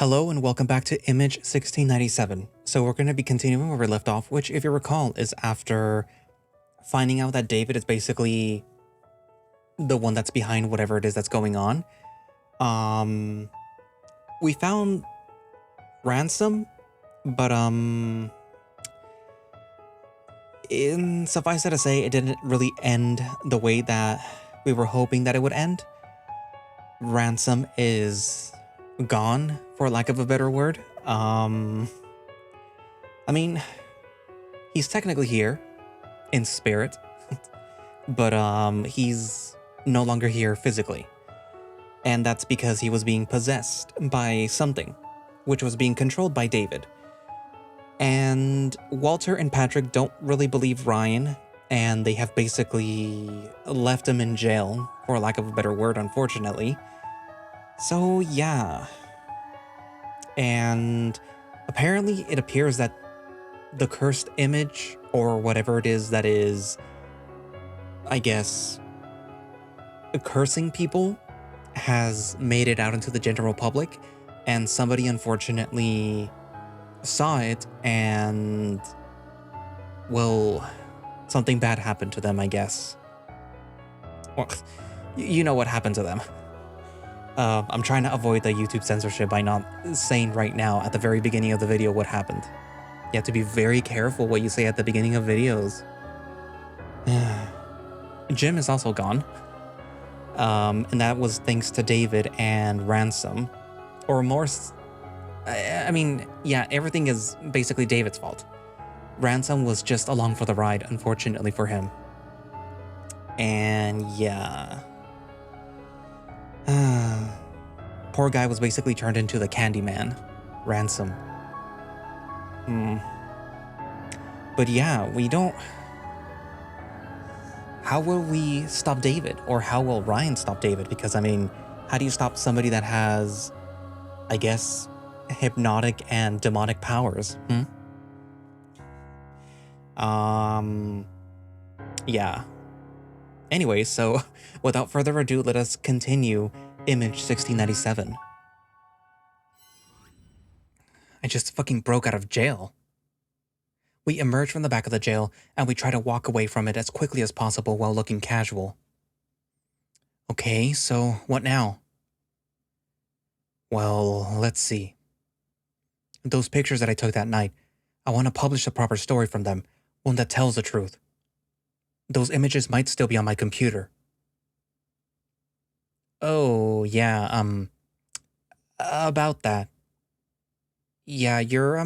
Hello and welcome back to Image 1697. So we're going to be continuing where we left off, which if you recall is after finding out that David is basically the one that's behind whatever it is that's going on. We found Ransom, but suffice it to say, it didn't really end the way that we were hoping that it would end. Ransom is gone, for lack of a better word. I mean, he's technically here in spirit, but he's no longer here physically. And that's because he was being possessed by something, which was being controlled by David. And Walter and Patrick don't really believe Ryan, and they have basically left him in jail, for lack of a better word, unfortunately. So yeah. And apparently it appears that the cursed image, or whatever it is that is, I guess, cursing people, has made it out into the general public, and somebody unfortunately saw it and, well, something bad happened to them, I guess. Well, you know what happened to them. I'm trying to avoid the YouTube censorship by not saying right now at the very beginning of the video what happened. You have to be very careful what you say at the beginning of videos. Jim is also gone. And that was thanks to David and Ransom. Or more, I mean, yeah, everything is basically David's fault. Ransom was just along for the ride, unfortunately for him. And yeah. Poor guy was basically turned into the Candyman. Ransom. But yeah, we don't... How will we stop David? Or how will Ryan stop David? Because, I mean, how do you stop somebody that has, I guess, hypnotic and demonic powers? Yeah. Anyway, so without further ado, let us continue Image 1697. I just fucking broke out of jail. We emerge from the back of the jail, and we try to walk away from it as quickly as possible while looking casual. Okay, so what now? Well, let's see. Those pictures that I took that night, I want to publish a proper story from them, one that tells the truth. Those images might still be on my computer. Oh, yeah, about that. Yeah, your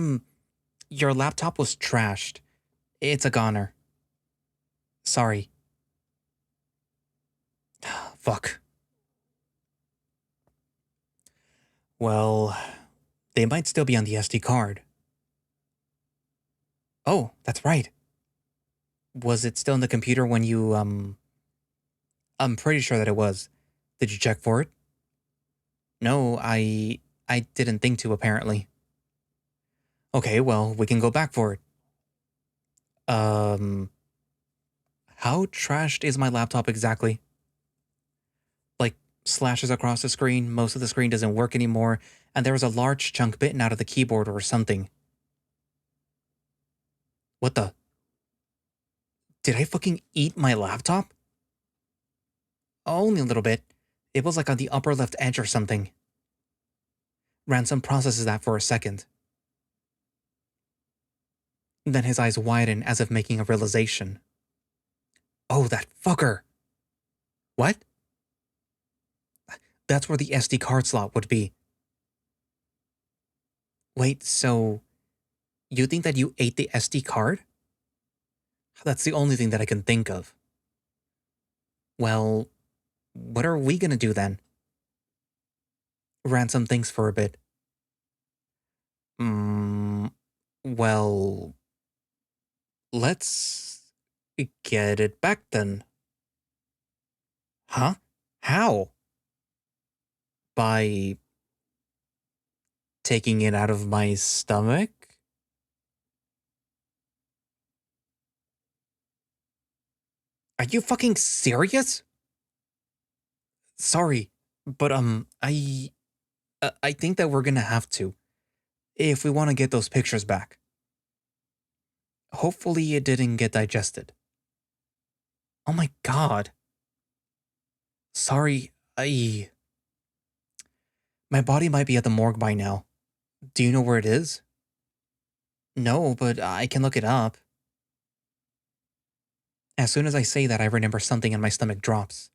laptop was trashed. It's a goner. Sorry. Fuck. Well, they might still be on the SD card. Oh, that's right. Was it still in the computer when you, I'm pretty sure that it was. Did you check for it? No, I didn't think to, apparently. Okay, well, we can go back for it. How trashed is my laptop exactly? Like, slashes across the screen, most of the screen doesn't work anymore, and there was a large chunk bitten out of the keyboard or something. What the? Did I fucking eat my laptop? Only a little bit. It was like on the upper left edge or something. Ransom processes that for a second. Then his eyes widen as if making a realization. Oh, that fucker! What? That's where the SD card slot would be. Wait, so you think that you ate the SD card? That's the only thing that I can think of. Well, what are we gonna do then? Ransom thinks for a bit. Well, let's get it back then. Huh? How? By taking it out of my stomach? Are you fucking serious? Sorry, but I I think that we're gonna have to, if we want to get those pictures back. Hopefully it didn't get digested. Oh my god. Sorry, my body might be at the morgue by now. Do you know where it is? No, but I can look it up. As soon as I say that, I remember something and my stomach drops.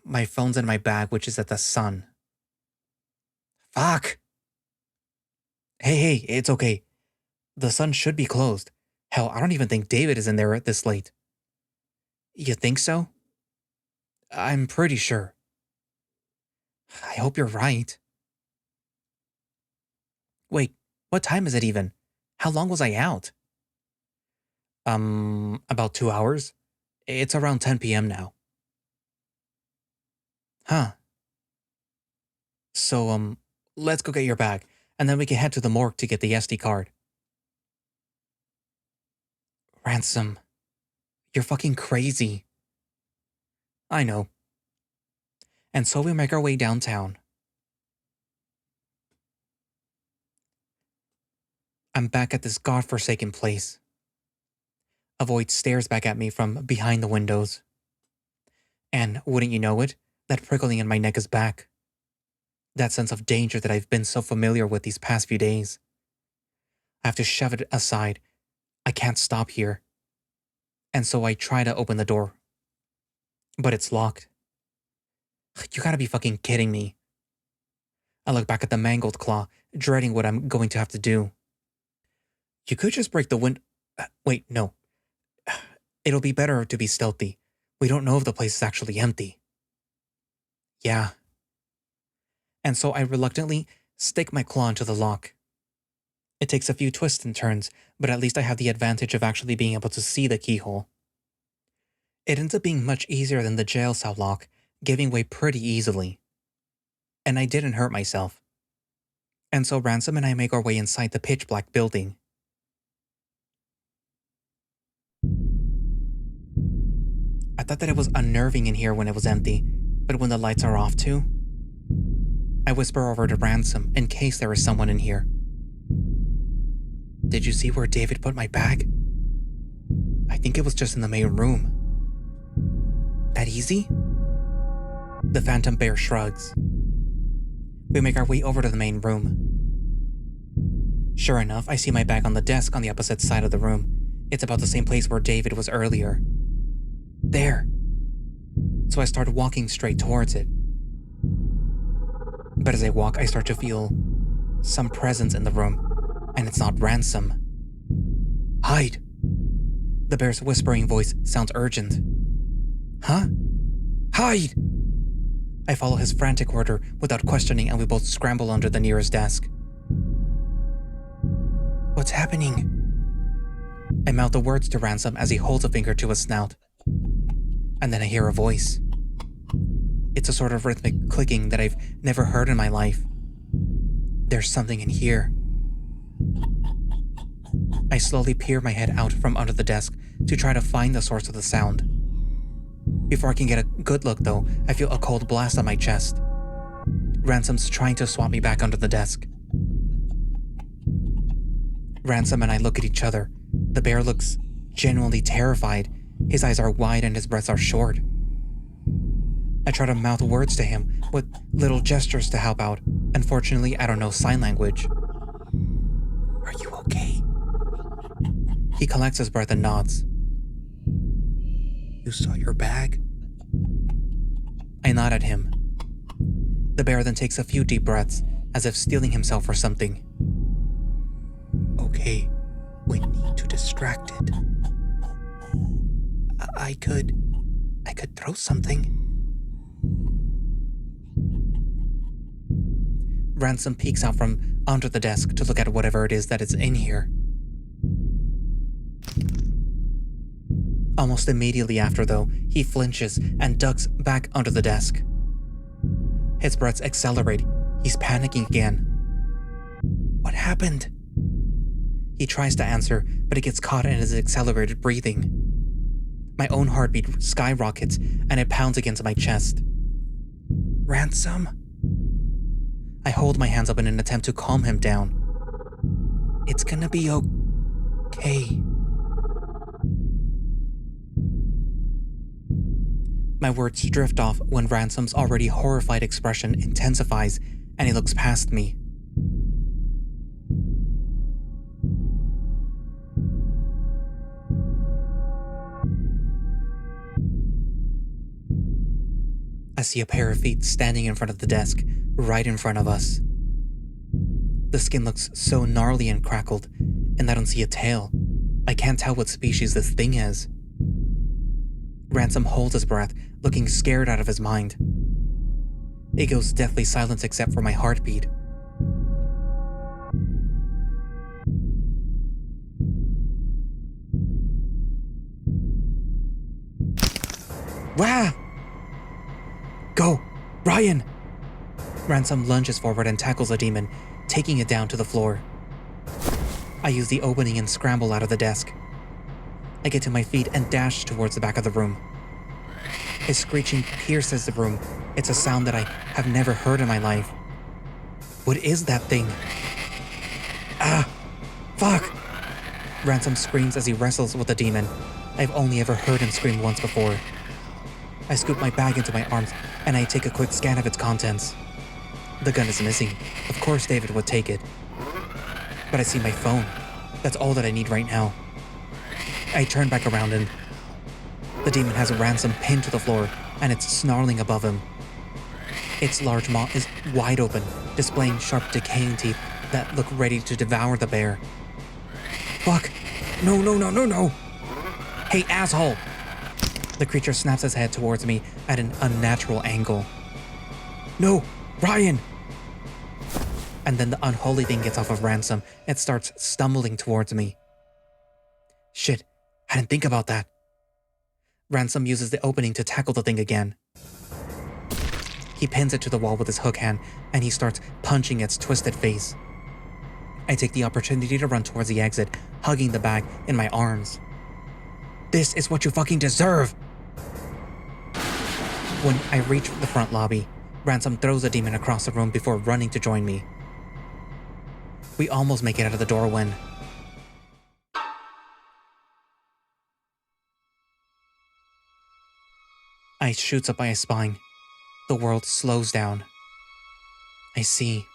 My phone's in my bag, which is at the sun. Fuck! Hey, it's okay. The sun should be closed. Hell, I don't even think David is in there at this late. You think so? I'm pretty sure. I hope you're right. Wait, what time is it even? How long was I out? About 2 hours. It's around 10 p.m. now. Huh. So, let's go get your bag, and then we can head to the morgue to get the SD card. Ransom, you're fucking crazy. I know. And so we make our way downtown. I'm back at this godforsaken place. A void stares back at me from behind the windows. And wouldn't you know it, that prickling in my neck is back. That sense of danger that I've been so familiar with these past few days. I have to shove it aside. I can't stop here. And so I try to open the door. But it's locked. You gotta be fucking kidding me. I look back at the mangled claw, dreading what I'm going to have to do. You could just break the window. Wait, no. It'll be better to be stealthy. We don't know if the place is actually empty. Yeah. And so I reluctantly stick my claw into the lock. It takes a few twists and turns, but at least I have the advantage of actually being able to see the keyhole. It ends up being much easier than the jail cell lock, giving way pretty easily. And I didn't hurt myself. And so Ransom and I make our way inside the pitch-black building. I thought that it was unnerving in here when it was empty, but when the lights are off too? I whisper over to Ransom in case there is someone in here. Did you see where David put my bag? I think it was just in the main room. That easy? The phantom bear shrugs. We make our way over to the main room. Sure enough, I see my bag on the desk on the opposite side of the room. It's about the same place where David was earlier. There. So I start walking straight towards it. But as I walk, I start to feel some presence in the room, and it's not Ransom. Hide! The bear's whispering voice sounds urgent. Huh? Hide! I follow his frantic order without questioning, and we both scramble under the nearest desk. What's happening? I mouth the words to Ransom as he holds a finger to his snout. And then I hear a voice. It's a sort of rhythmic clicking that I've never heard in my life. There's something in here. I slowly peer my head out from under the desk to try to find the source of the sound. Before I can get a good look though, I feel a cold blast on my chest. Ransom's trying to swap me back under the desk. Ransom and I look at each other. The bear looks genuinely terrified. His eyes are wide and his breaths are short. I try to mouth words to him with little gestures to help out. Unfortunately, I don't know sign language. Are you okay? He collects his breath and nods. You saw your bag? I nod at him. The bear then takes a few deep breaths, as if steeling himself for something. Okay, we need to distract it. I could throw something. Ransom peeks out from under the desk to look at whatever it is that is in here. Almost immediately after, though, he flinches and ducks back under the desk. His breaths accelerate. He's panicking again. What happened? He tries to answer, but it gets caught in his accelerated breathing. My own heartbeat skyrockets and it pounds against my chest. Ransom? I hold my hands up in an attempt to calm him down. It's gonna be okay. My words drift off when Ransom's already horrified expression intensifies and he looks past me. I see a pair of feet standing in front of the desk, right in front of us. The skin looks so gnarly and crackled, and I don't see a tail. I can't tell what species this thing is. Ransom holds his breath, looking scared out of his mind. It goes deathly silent except for my heartbeat. Wah! Go! Ryan! Ransom lunges forward and tackles the demon, taking it down to the floor. I use the opening and scramble out of the desk. I get to my feet and dash towards the back of the room. His screeching pierces the room. It's a sound that I have never heard in my life. What is that thing? Ah! Fuck! Ransom screams as he wrestles with the demon. I've only ever heard him scream once before. I scoop my bag into my arms and I take a quick scan of its contents. The gun is missing. Of course David would take it. But I see my phone. That's all that I need right now. I turn back around and the demon has Ransom pinned to the floor and it's snarling above him. Its large maw is wide open, displaying sharp decaying teeth that look ready to devour the bear. Fuck! No, no, no, no, no! Hey, asshole! The creature snaps his head towards me at an unnatural angle. No! Ryan! And then the unholy thing gets off of Ransom and starts stumbling towards me. Shit, I didn't think about that. Ransom uses the opening to tackle the thing again. He pins it to the wall with his hook hand and he starts punching its twisted face. I take the opportunity to run towards the exit, hugging the bag in my arms. This is what you fucking deserve! When I reach the front lobby, Ransom throws the demon across the room before running to join me. We almost make it out of the door when... Ice shoots up my spine. The world slows down. I see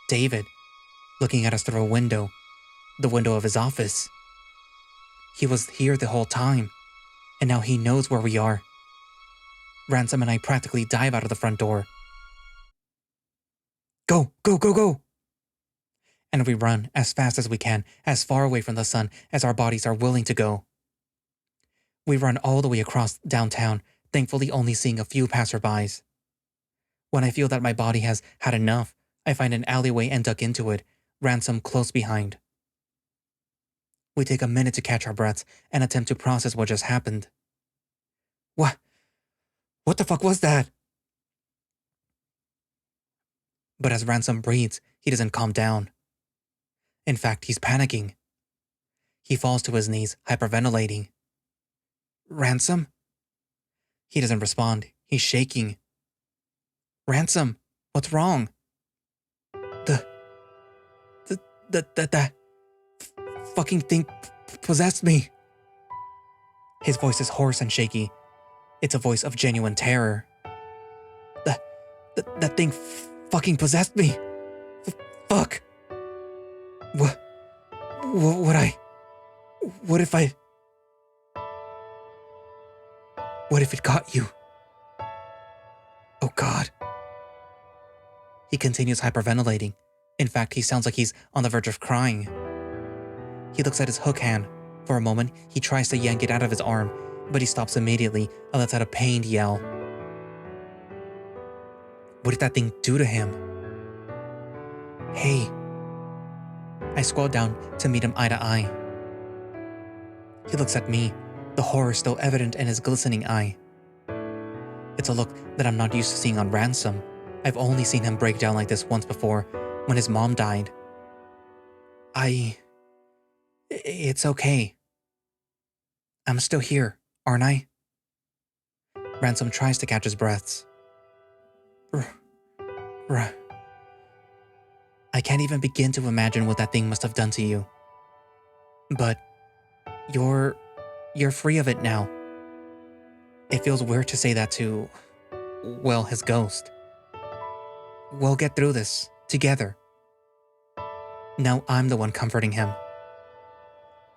David looking at us through a window, the window of his office. He was here the whole time, and now he knows where we are. Ransom and I practically dive out of the front door. Go, go, go, go! And we run as fast as we can, as far away from the sun as our bodies are willing to go. We run all the way across downtown, thankfully only seeing a few passerbys. When I feel that my body has had enough, I find an alleyway and duck into it, Ransom close behind. We take a minute to catch our breaths and attempt to process what just happened. What the fuck was that? But as Ransom breathes, he doesn't calm down. In fact, he's panicking. He falls to his knees, hyperventilating. Ransom? He doesn't respond. He's shaking. Ransom, what's wrong? That fucking thing possessed me. His voice is hoarse and shaky. It's a voice of genuine terror. That thing fucking possessed me. Fuck. What if it got you? Oh God. He continues hyperventilating. In fact, he sounds like he's on the verge of crying. He looks at his hook hand. For a moment, he tries to yank it out of his arm, but he stops immediately and lets out a pained yell. What did that thing do to him? Hey. I squat down to meet him eye to eye. He looks at me, the horror still evident in his glistening eye. It's a look that I'm not used to seeing on Ransom. I've only seen him break down like this once before, when his mom died. It's okay. I'm still here, aren't I? Ransom tries to catch his breaths. I can't even begin to imagine what that thing must have done to you. But you're free of it now. It feels weird to say that to, well, his ghost. We'll get through this, together. Now I'm the one comforting him.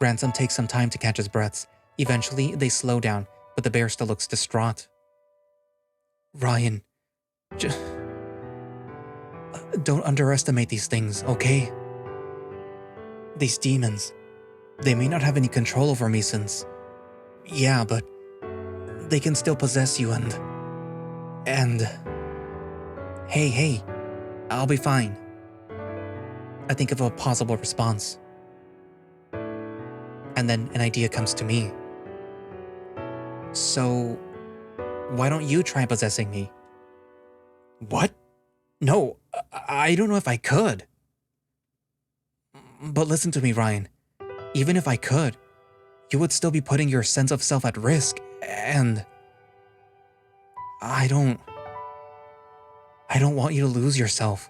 Ransom takes some time to catch his breaths. Eventually, they slow down, but the bear still looks distraught. Ryan, just don't underestimate these things, okay? These demons, they may not have any control over me since... Yeah, but they can still possess you and... Hey, I'll be fine. I think of a possible response. And then an idea comes to me. So, why don't you try possessing me? What? No, I don't know if I could. But listen to me, Ryan. Even if I could, you would still be putting your sense of self at risk, and... I don't want you to lose yourself.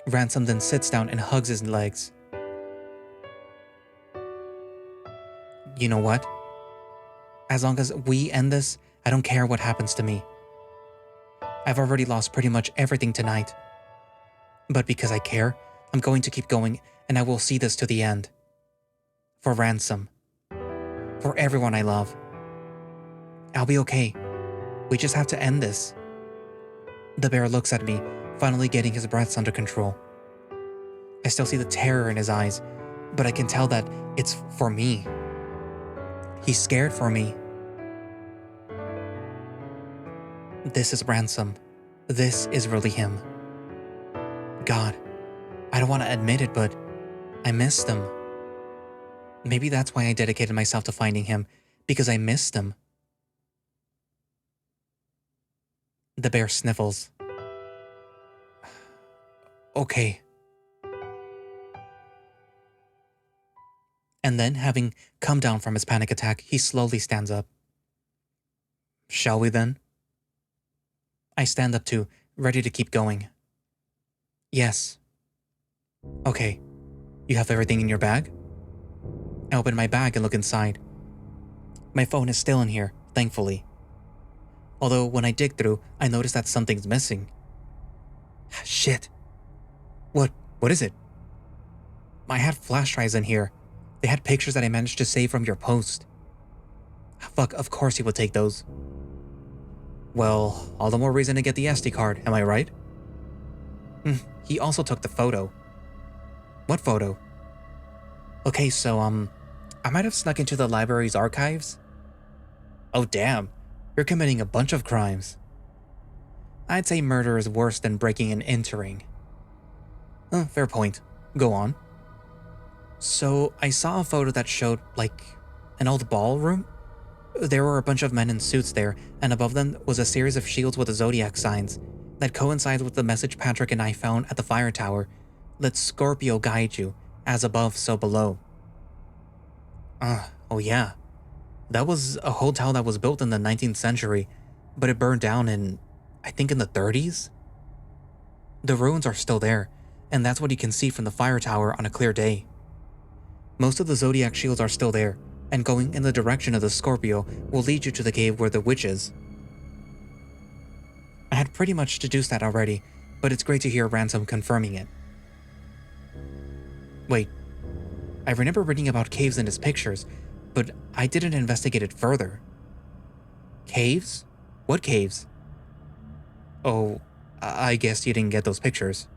Ransom then sits down and hugs his legs. You know what? As long as we end this, I don't care what happens to me. I've already lost pretty much everything tonight. But because I care, I'm going to keep going, and I will see this to the end. For Ransom. For everyone I love. I'll be okay. We just have to end this. The bear looks at me, finally getting his breaths under control. I still see the terror in his eyes, but I can tell that it's for me. He's scared for me. This is Ransom. This is really him. God, I don't want to admit it, but I missed him. Maybe that's why I dedicated myself to finding him, because I missed him. The bear sniffles. Okay. And then, having come down from his panic attack, he slowly stands up. Shall we then? I stand up too, ready to keep going. Yes. Okay. You have everything in your bag? I open my bag and look inside. My phone is still in here, thankfully. Although when I dig through, I notice that something's missing. Shit. What is it? I had flash drives in here. They had pictures that I managed to save from your post. Fuck, of course he would take those. Well, all the more reason to get the SD card, am I right? He also took the photo. What photo? Okay, so, I might have snuck into the library's archives. Oh damn, you're committing a bunch of crimes. I'd say murder is worse than breaking and entering. Fair point. Go on. So, I saw a photo that showed, like, an old ballroom. There were a bunch of men in suits there, and above them was a series of shields with the zodiac signs that coincides with the message Patrick and I found at the fire tower. Let Scorpio guide you, as above, so below. Oh yeah. That was a hotel that was built in the 19th century, but it burned down in, I think in the 30s? The ruins are still there, and that's what you can see from the fire tower on a clear day. Most of the zodiac shields are still there, and going in the direction of the Scorpio will lead you to the cave where the witch is. I had pretty much deduced that already, but it's great to hear Ransom confirming it. Wait, I remember reading about caves in his pictures, but I didn't investigate it further. Caves? What caves? Oh, I guess you didn't get those pictures.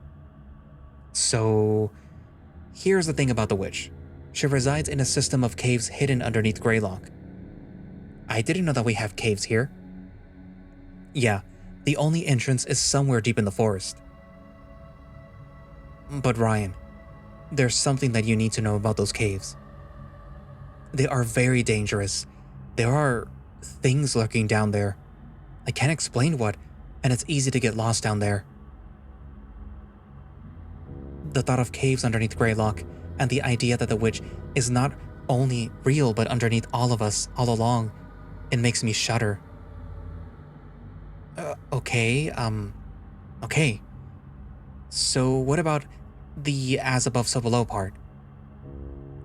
So, here's the thing about the witch. She resides in a system of caves hidden underneath Greylock. I didn't know that we have caves here. Yeah, the only entrance is somewhere deep in the forest. But Ryan, there's something that you need to know about those caves. They are very dangerous. There are things lurking down there. I can't explain what, and it's easy to get lost down there. The thought of caves underneath Greylock, and the idea that the witch is not only real but underneath all of us all along, it makes me shudder. Okay. So what about the as above so below part?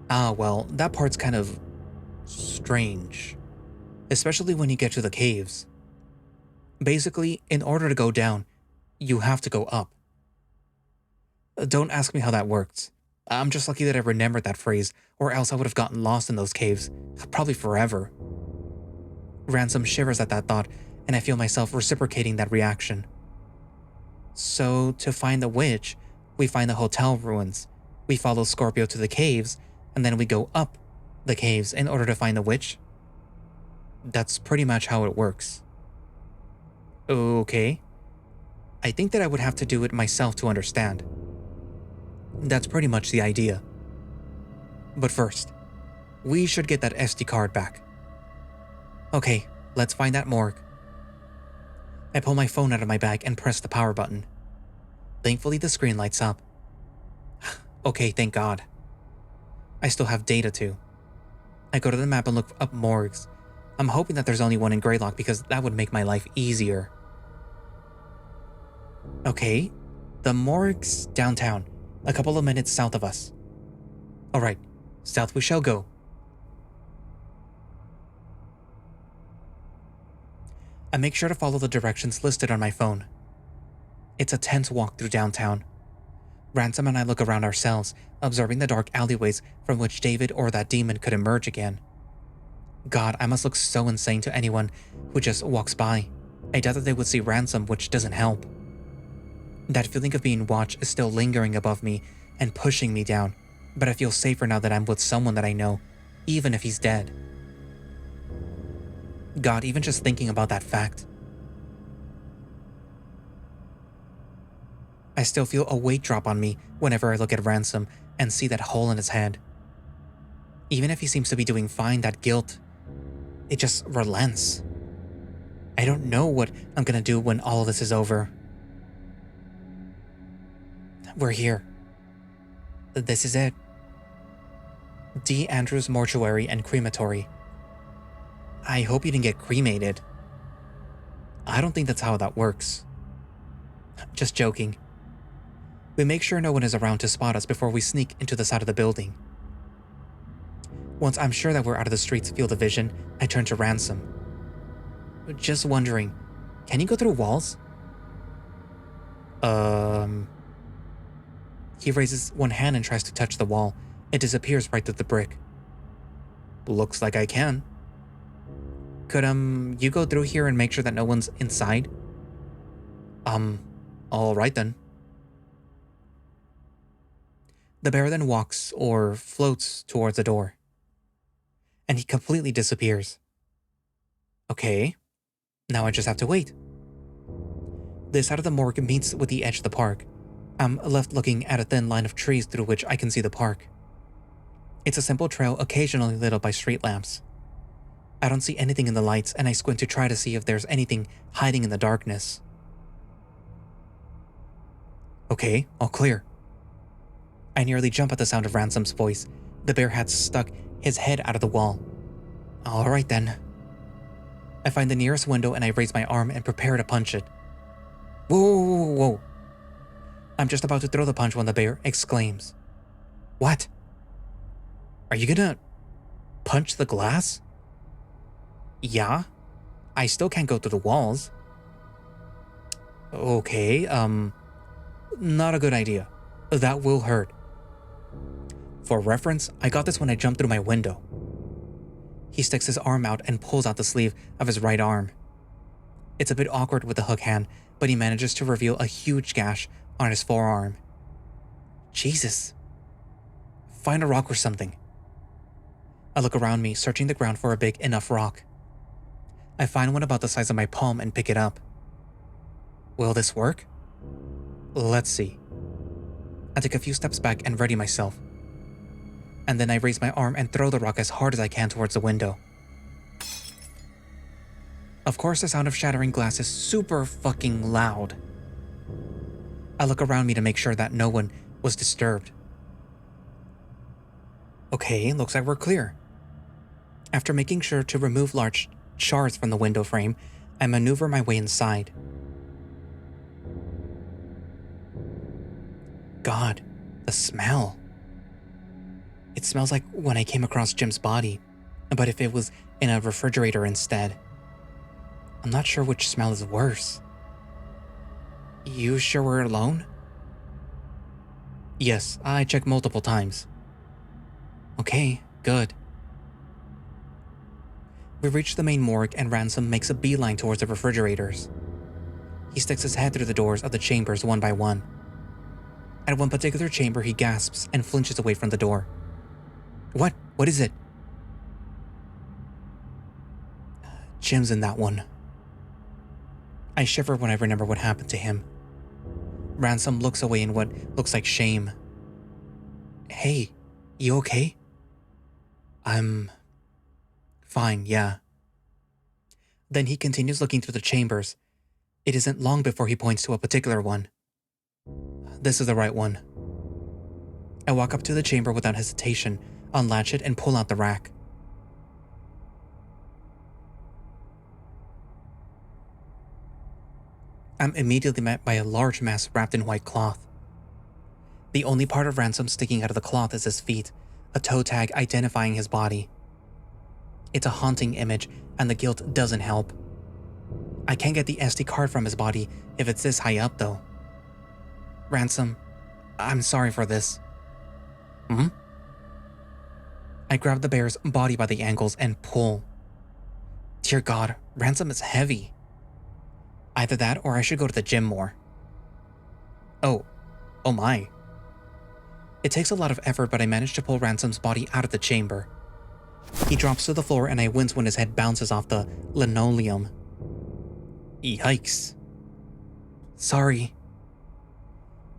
Ah, well, that part's kind of strange, especially when you get to the caves. Basically, in order to go down, you have to go up. Don't ask me how that works. I'm just lucky that I remembered that phrase, or else I would have gotten lost in those caves, probably forever. Ransom shivers at that thought, and I feel myself reciprocating that reaction. So, to find the witch, we find the hotel ruins, we follow Scorpio to the caves, and then we go up the caves in order to find the witch? That's pretty much how it works. Okay. I think that I would have to do it myself to understand. That's pretty much the idea. But first, we should get that SD card back. Okay, let's find that morgue. I pull my phone out of my bag and press the power button. Thankfully, the screen lights up. Okay, thank God. I still have data too. I go to the map and look up morgues. I'm hoping that there's only one in Greylock because that would make my life easier. Okay, the morgue's downtown, a couple of minutes south of us. Alright, south we shall go. I make sure to follow the directions listed on my phone. It's a tense walk through downtown. Ransom and I look around ourselves, observing the dark alleyways from which David or that demon could emerge again. God, I must look so insane to anyone who just walks by. I doubt that they would see Ransom, which doesn't help. That feeling of being watched is still lingering above me and pushing me down, but I feel safer now that I'm with someone that I know, even if he's dead. God, even just thinking about that fact. I still feel a weight drop on me whenever I look at Ransom and see that hole in his head. Even if he seems to be doing fine, that guilt, it just relents. I don't know what I'm gonna do when all of this is over. We're here. This is it. D. Andrews Mortuary and Crematory. I hope you didn't get cremated. I don't think that's how that works. Just joking. We make sure no one is around to spot us before we sneak into the side of the building. Once I'm sure that we're out of the street's field of vision, I turn to Ransom. Just wondering, can you go through walls? He raises one hand and tries to touch the wall. It disappears right through the brick. Looks like I can. Could, you go through here and make sure that no one's inside? Alright then. The bear then walks, or floats, towards the door. And he completely disappears. Okay, now I just have to wait. This side of the morgue meets with the edge of the park. I'm left looking at a thin line of trees through which I can see the park. It's a simple trail occasionally lit up by street lamps. I don't see anything in the lights, and I squint to try to see if there's anything hiding in the darkness. Okay, all clear. I nearly jump at the sound of Ransom's voice. The bear had stuck his head out of the wall. Alright then. I find the nearest window and I raise my arm and prepare to punch it. Whoa, whoa, whoa, whoa. I'm just about to throw the punch when the bear exclaims. What? Are you gonna punch the glass? Yeah. I still can't go through the walls. Okay, not a good idea. That will hurt. For reference, I got this when I jumped through my window. He sticks his arm out and pulls out the sleeve of his right arm. It's a bit awkward with the hook hand, but he manages to reveal a huge gash on his forearm. Jesus. Find a rock or something. I look around me, searching the ground for a big enough rock. I find one about the size of my palm and pick it up. Will this work? Let's see. I take a few steps back and ready myself. And then I raise my arm and throw the rock as hard as I can towards the window. Of course, the sound of shattering glass is super fucking loud. I look around me to make sure that no one was disturbed. Okay, looks like we're clear. After making sure to remove large shards from the window frame, I maneuver my way inside. smell. It smells like when I came across Jim's body, but if it was in a refrigerator instead. I'm not sure which smell is worse. You sure we're alone? Yes, I checked multiple times. Okay, good. We reach the main morgue and Ransom makes a beeline towards the refrigerators. He sticks his head through the doors of the chambers one by one. At one particular chamber, he gasps and flinches away from the door. What? What is it? Jim's in that one. I shiver when I remember what happened to him. Ransom looks away in what looks like shame. Hey, you okay? I'm fine, yeah. Then he continues looking through the chambers. It isn't long before he points to a particular one. This is the right one. I walk up to the chamber without hesitation, unlatch it, and pull out the rack. I'm immediately met by a large mass wrapped in white cloth. The only part of Ransom sticking out of the cloth is his feet, a toe tag identifying his body. It's a haunting image, and the guilt doesn't help. I can't get the SD card from his body if it's this high up, though. Ransom, I'm sorry for this. I grab the bear's body by the ankles and pull. Dear God, Ransom is heavy. Either that or I should go to the gym more. Oh my. It takes a lot of effort, but I manage to pull Ransom's body out of the chamber. He drops to the floor and I wince when his head bounces off the linoleum. Yikes. Sorry.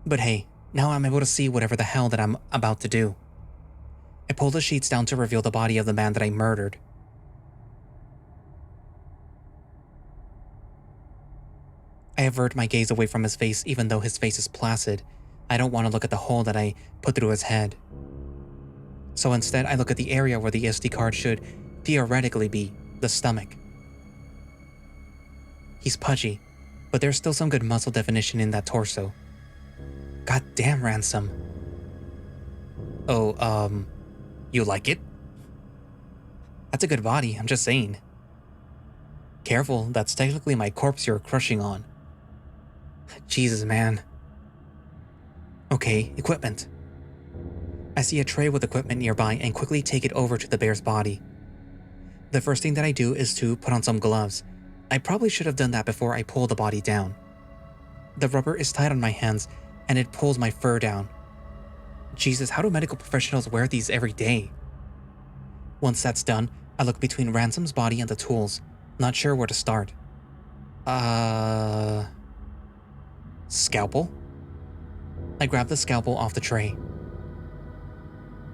But hey, now I'm able to see whatever the hell that I'm about to do. I pull the sheets down to reveal the body of the man that I murdered. I avert my gaze away from his face even though his face is placid. I don't want to look at the hole that I put through his head. So instead, I look at the area where the SD card should theoretically be, the stomach. He's pudgy, but there's still some good muscle definition in that torso. God damn, Ransom. Oh, you like it? That's a good body, I'm just saying. Careful, that's technically my corpse you're crushing on. Jesus, man. Okay, equipment. I see a tray with equipment nearby and quickly take it over to the bear's body. The first thing that I do is to put on some gloves. I probably should have done that before I pull the body down. The rubber is tight on my hands and it pulls my fur down. Jesus, how do medical professionals wear these every day? Once that's done, I look between Ransom's body and the tools, not sure where to start. Scalpel? I grab the scalpel off the tray.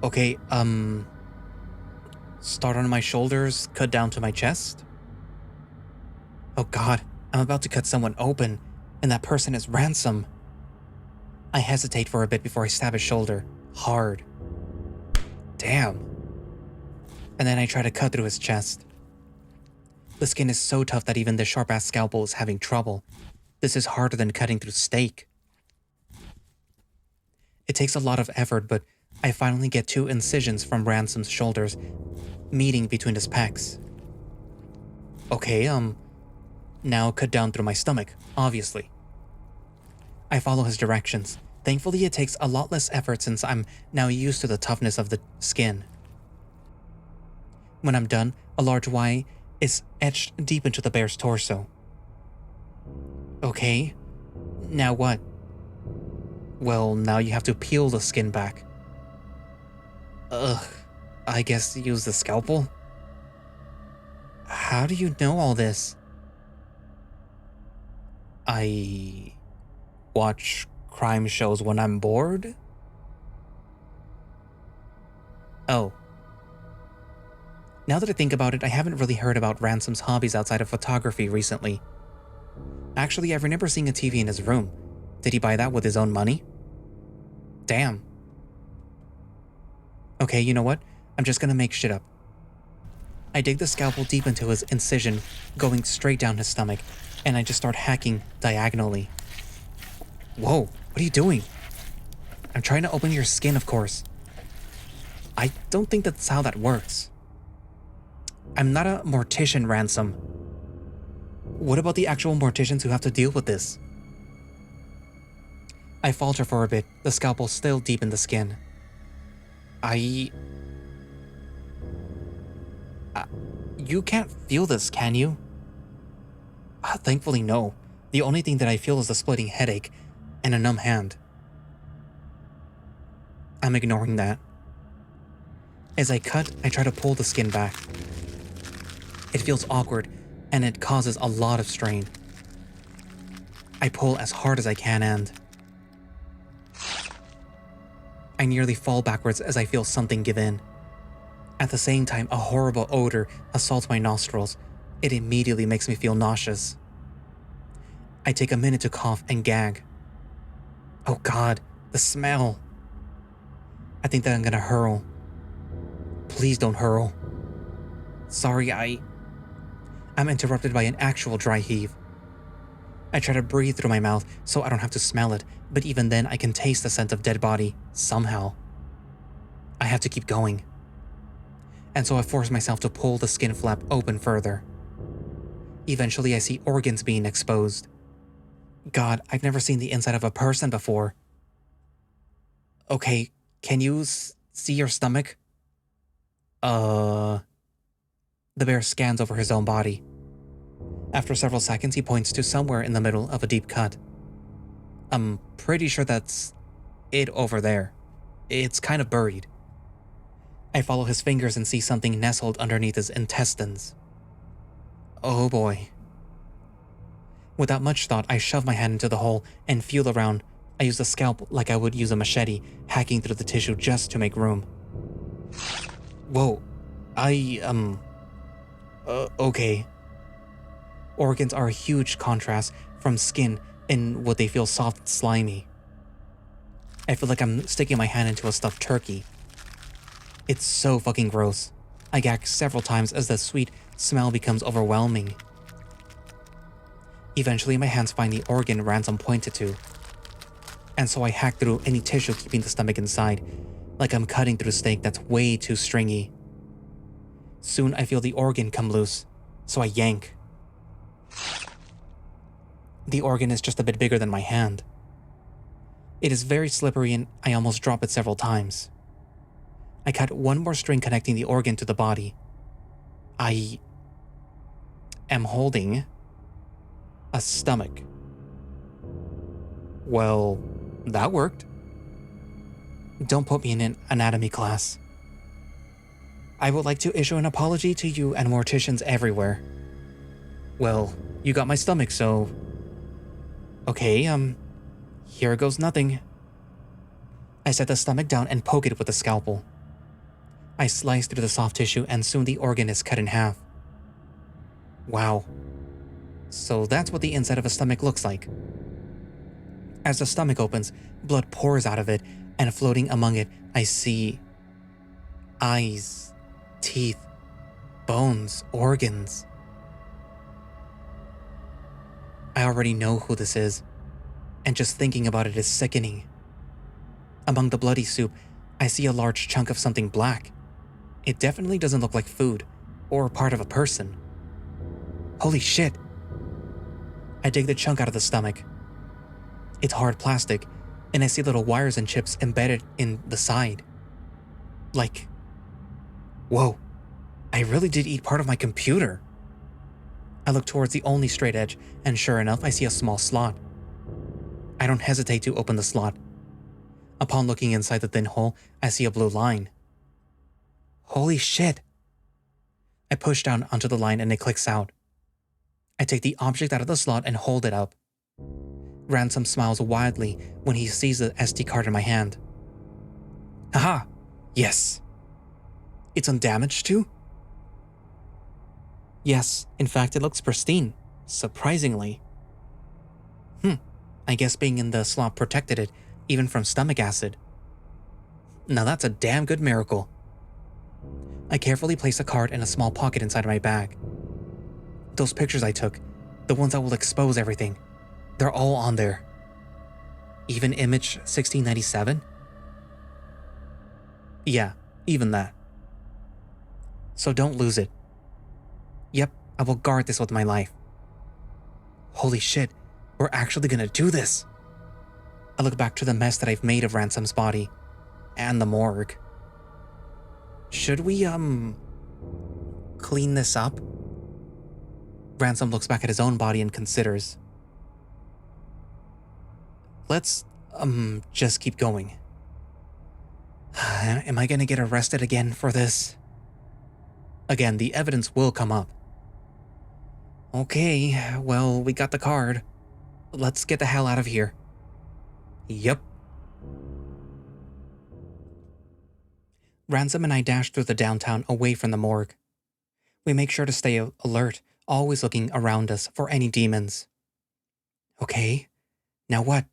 Okay, start on my shoulders, cut down to my chest? Oh God, I'm about to cut someone open, and that person is Ransom. I hesitate for a bit before I stab his shoulder, hard. Damn. And then I try to cut through his chest. The skin is so tough that even the sharp-ass scalpel is having trouble. This is harder than cutting through steak. It takes a lot of effort, but I finally get 2 incisions from Ransom's shoulders, meeting between his pecs. Okay, now cut down through my stomach, obviously. I follow his directions. Thankfully, it takes a lot less effort since I'm now used to the toughness of the skin. When I'm done, a large Y is etched deep into the bear's torso. Okay, now what? Well, now you have to peel the skin back. Ugh, I guess use the scalpel? How do you know all this? I watch crime shows when I'm bored? Oh. Now that I think about it, I haven't really heard about Ransom's hobbies outside of photography recently. Actually, I remember seeing a TV in his room. Did he buy that with his own money? Damn. Okay, you know what? I'm just gonna make shit up. I dig the scalpel deep into his incision, going straight down his stomach, and I just start hacking diagonally. Whoa, what are you doing? I'm trying to open your skin, of course. I don't think that's how that works. I'm not a mortician, Ransom. What about the actual morticians who have to deal with this? I falter for a bit, the scalpel still deep in the skin. You can't feel this, can you? Thankfully, no. The only thing that I feel is a splitting headache and a numb hand. I'm ignoring that. As I cut, I try to pull the skin back. It feels awkward, and it causes a lot of strain. I pull as hard as I can and... I nearly fall backwards as I feel something give in. At the same time, a horrible odor assaults my nostrils. It immediately makes me feel nauseous. I take a minute to cough and gag. Oh God, the smell. I think that I'm gonna hurl. Please don't hurl. Sorry, I'm interrupted by an actual dry heave. I try to breathe through my mouth so I don't have to smell it, but even then I can taste the scent of dead body, somehow. I have to keep going. And so I force myself to pull the skin flap open further. Eventually I see organs being exposed. God, I've never seen the inside of a person before. Okay, can you see your stomach? The bear scans over his own body. After several seconds, he points to somewhere in the middle of a deep cut. I'm pretty sure that's it over there. It's kind of buried. I follow his fingers and see something nestled underneath his intestines. Oh boy. Without much thought, I shove my hand into the hole and feel around. I use the scalpel like I would use a machete, hacking through the tissue just to make room. Whoa. Okay. Organs are a huge contrast from skin in what they feel soft and slimy. I feel like I'm sticking my hand into a stuffed turkey. It's so fucking gross. I gag several times as the sweet smell becomes overwhelming. Eventually, my hands find the organ Ransom pointed to. And so I hack through any tissue keeping the stomach inside, like I'm cutting through steak that's way too stringy. Soon I feel the organ come loose, so I yank. The organ is just a bit bigger than my hand. It is very slippery and I almost drop it several times. I cut one more string connecting the organ to the body. I am holding a stomach. Well, that worked. Don't put me in an anatomy class. I would like to issue an apology to you and morticians everywhere. Well, you got my stomach, so... Okay, here goes nothing. I set the stomach down and poke it with a scalpel. I slice through the soft tissue and soon the organ is cut in half. Wow. So that's what the inside of a stomach looks like. As the stomach opens, blood pours out of it, and floating among it, I see eyes, teeth, bones, organs. I already know who this is, and just thinking about it is sickening. Among the bloody soup, I see a large chunk of something black. It definitely doesn't look like food, or part of a person. Holy shit! I dig the chunk out of the stomach. It's hard plastic, and I see little wires and chips embedded in the side. Like, whoa, I really did eat part of my computer. I look towards the only straight edge, and sure enough, I see a small slot. I don't hesitate to open the slot. Upon looking inside the thin hole, I see a blue line. Holy shit! I push down onto the line and it clicks out. I take the object out of the slot and hold it up. Ransom smiles wildly when he sees the SD card in my hand. Haha! Yes! It's undamaged too? Yes, in fact it looks pristine, surprisingly. I guess being in the slot protected it, even from stomach acid. Now that's a damn good miracle. I carefully place the card in a small pocket inside my bag. Those pictures I took, the ones that will expose everything, they're all on there. Even image 1697? Yeah, even that. So don't lose it. Yep, I will guard this with my life. Holy shit, we're actually gonna do this. I look back to the mess that I've made of Ransom's body and the morgue. Should we, clean this up? Ransom looks back at his own body and considers. Let's, just keep going. Am I gonna get arrested again for this? Again, the evidence will come up. Okay, well, we got the card. Let's get the hell out of here. Yep. Ransom and I dash through the downtown away from the morgue. We make sure to stay alert, always looking around us for any demons. Okay, now what?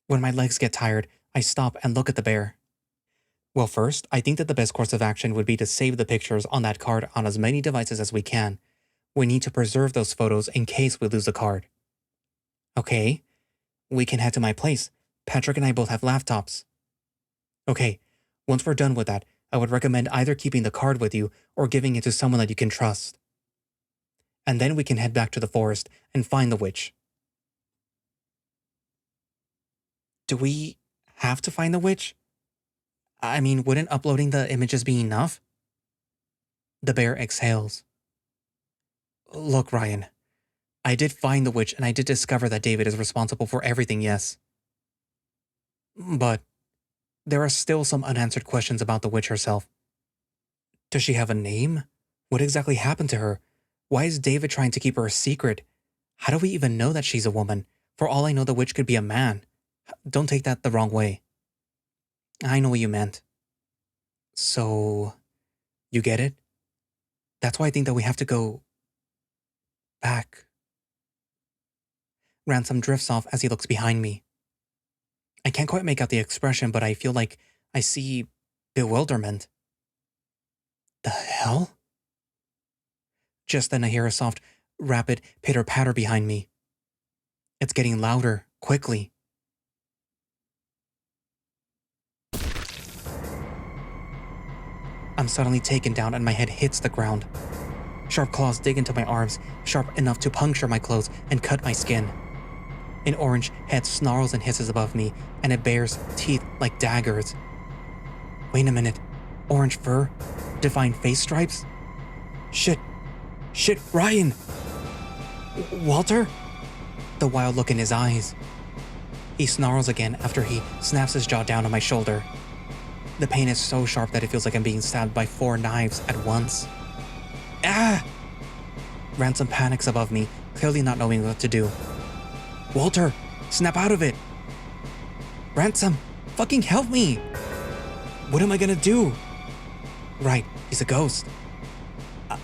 When my legs get tired, I stop and look at the bear. Well, first, I think that the best course of action would be to save the pictures on that card on as many devices as we can. We need to preserve those photos in case we lose the card. Okay, we can head to my place. Patrick and I both have laptops. Okay, once we're done with that, I would recommend either keeping the card with you or giving it to someone that you can trust. And then we can head back to the forest and find the witch. Do we have to find the witch? I mean, wouldn't uploading the images be enough? The bear exhales. Look, Ryan, I did find the witch and I did discover that David is responsible for everything, yes. But there are still some unanswered questions about the witch herself. Does she have a name? What exactly happened to her? Why is David trying to keep her a secret? How do we even know that she's a woman? For all I know, the witch could be a man. Don't take that the wrong way. I know what you meant. So, you get it? That's why I think that we have to go back. Ransom drifts off as he looks behind me. I can't quite make out the expression, but I feel like I see bewilderment. The hell? Just then I hear a soft, rapid pitter-patter behind me. It's getting louder, quickly. I'm suddenly taken down and my head hits the ground. Sharp claws dig into my arms, sharp enough to puncture my clothes and cut my skin. An orange head snarls and hisses above me, and it bares teeth like daggers. Wait a minute. Orange fur? Defined face stripes? Shit, Ryan! Walter? The wild look in his eyes. He snarls again after he snaps his jaw down on my shoulder. The pain is so sharp that it feels like I'm being stabbed by 4 knives at once. Ah! Ransom panics above me, clearly not knowing what to do. Walter, snap out of it! Ransom, fucking help me! What am I gonna do? Right, he's a ghost.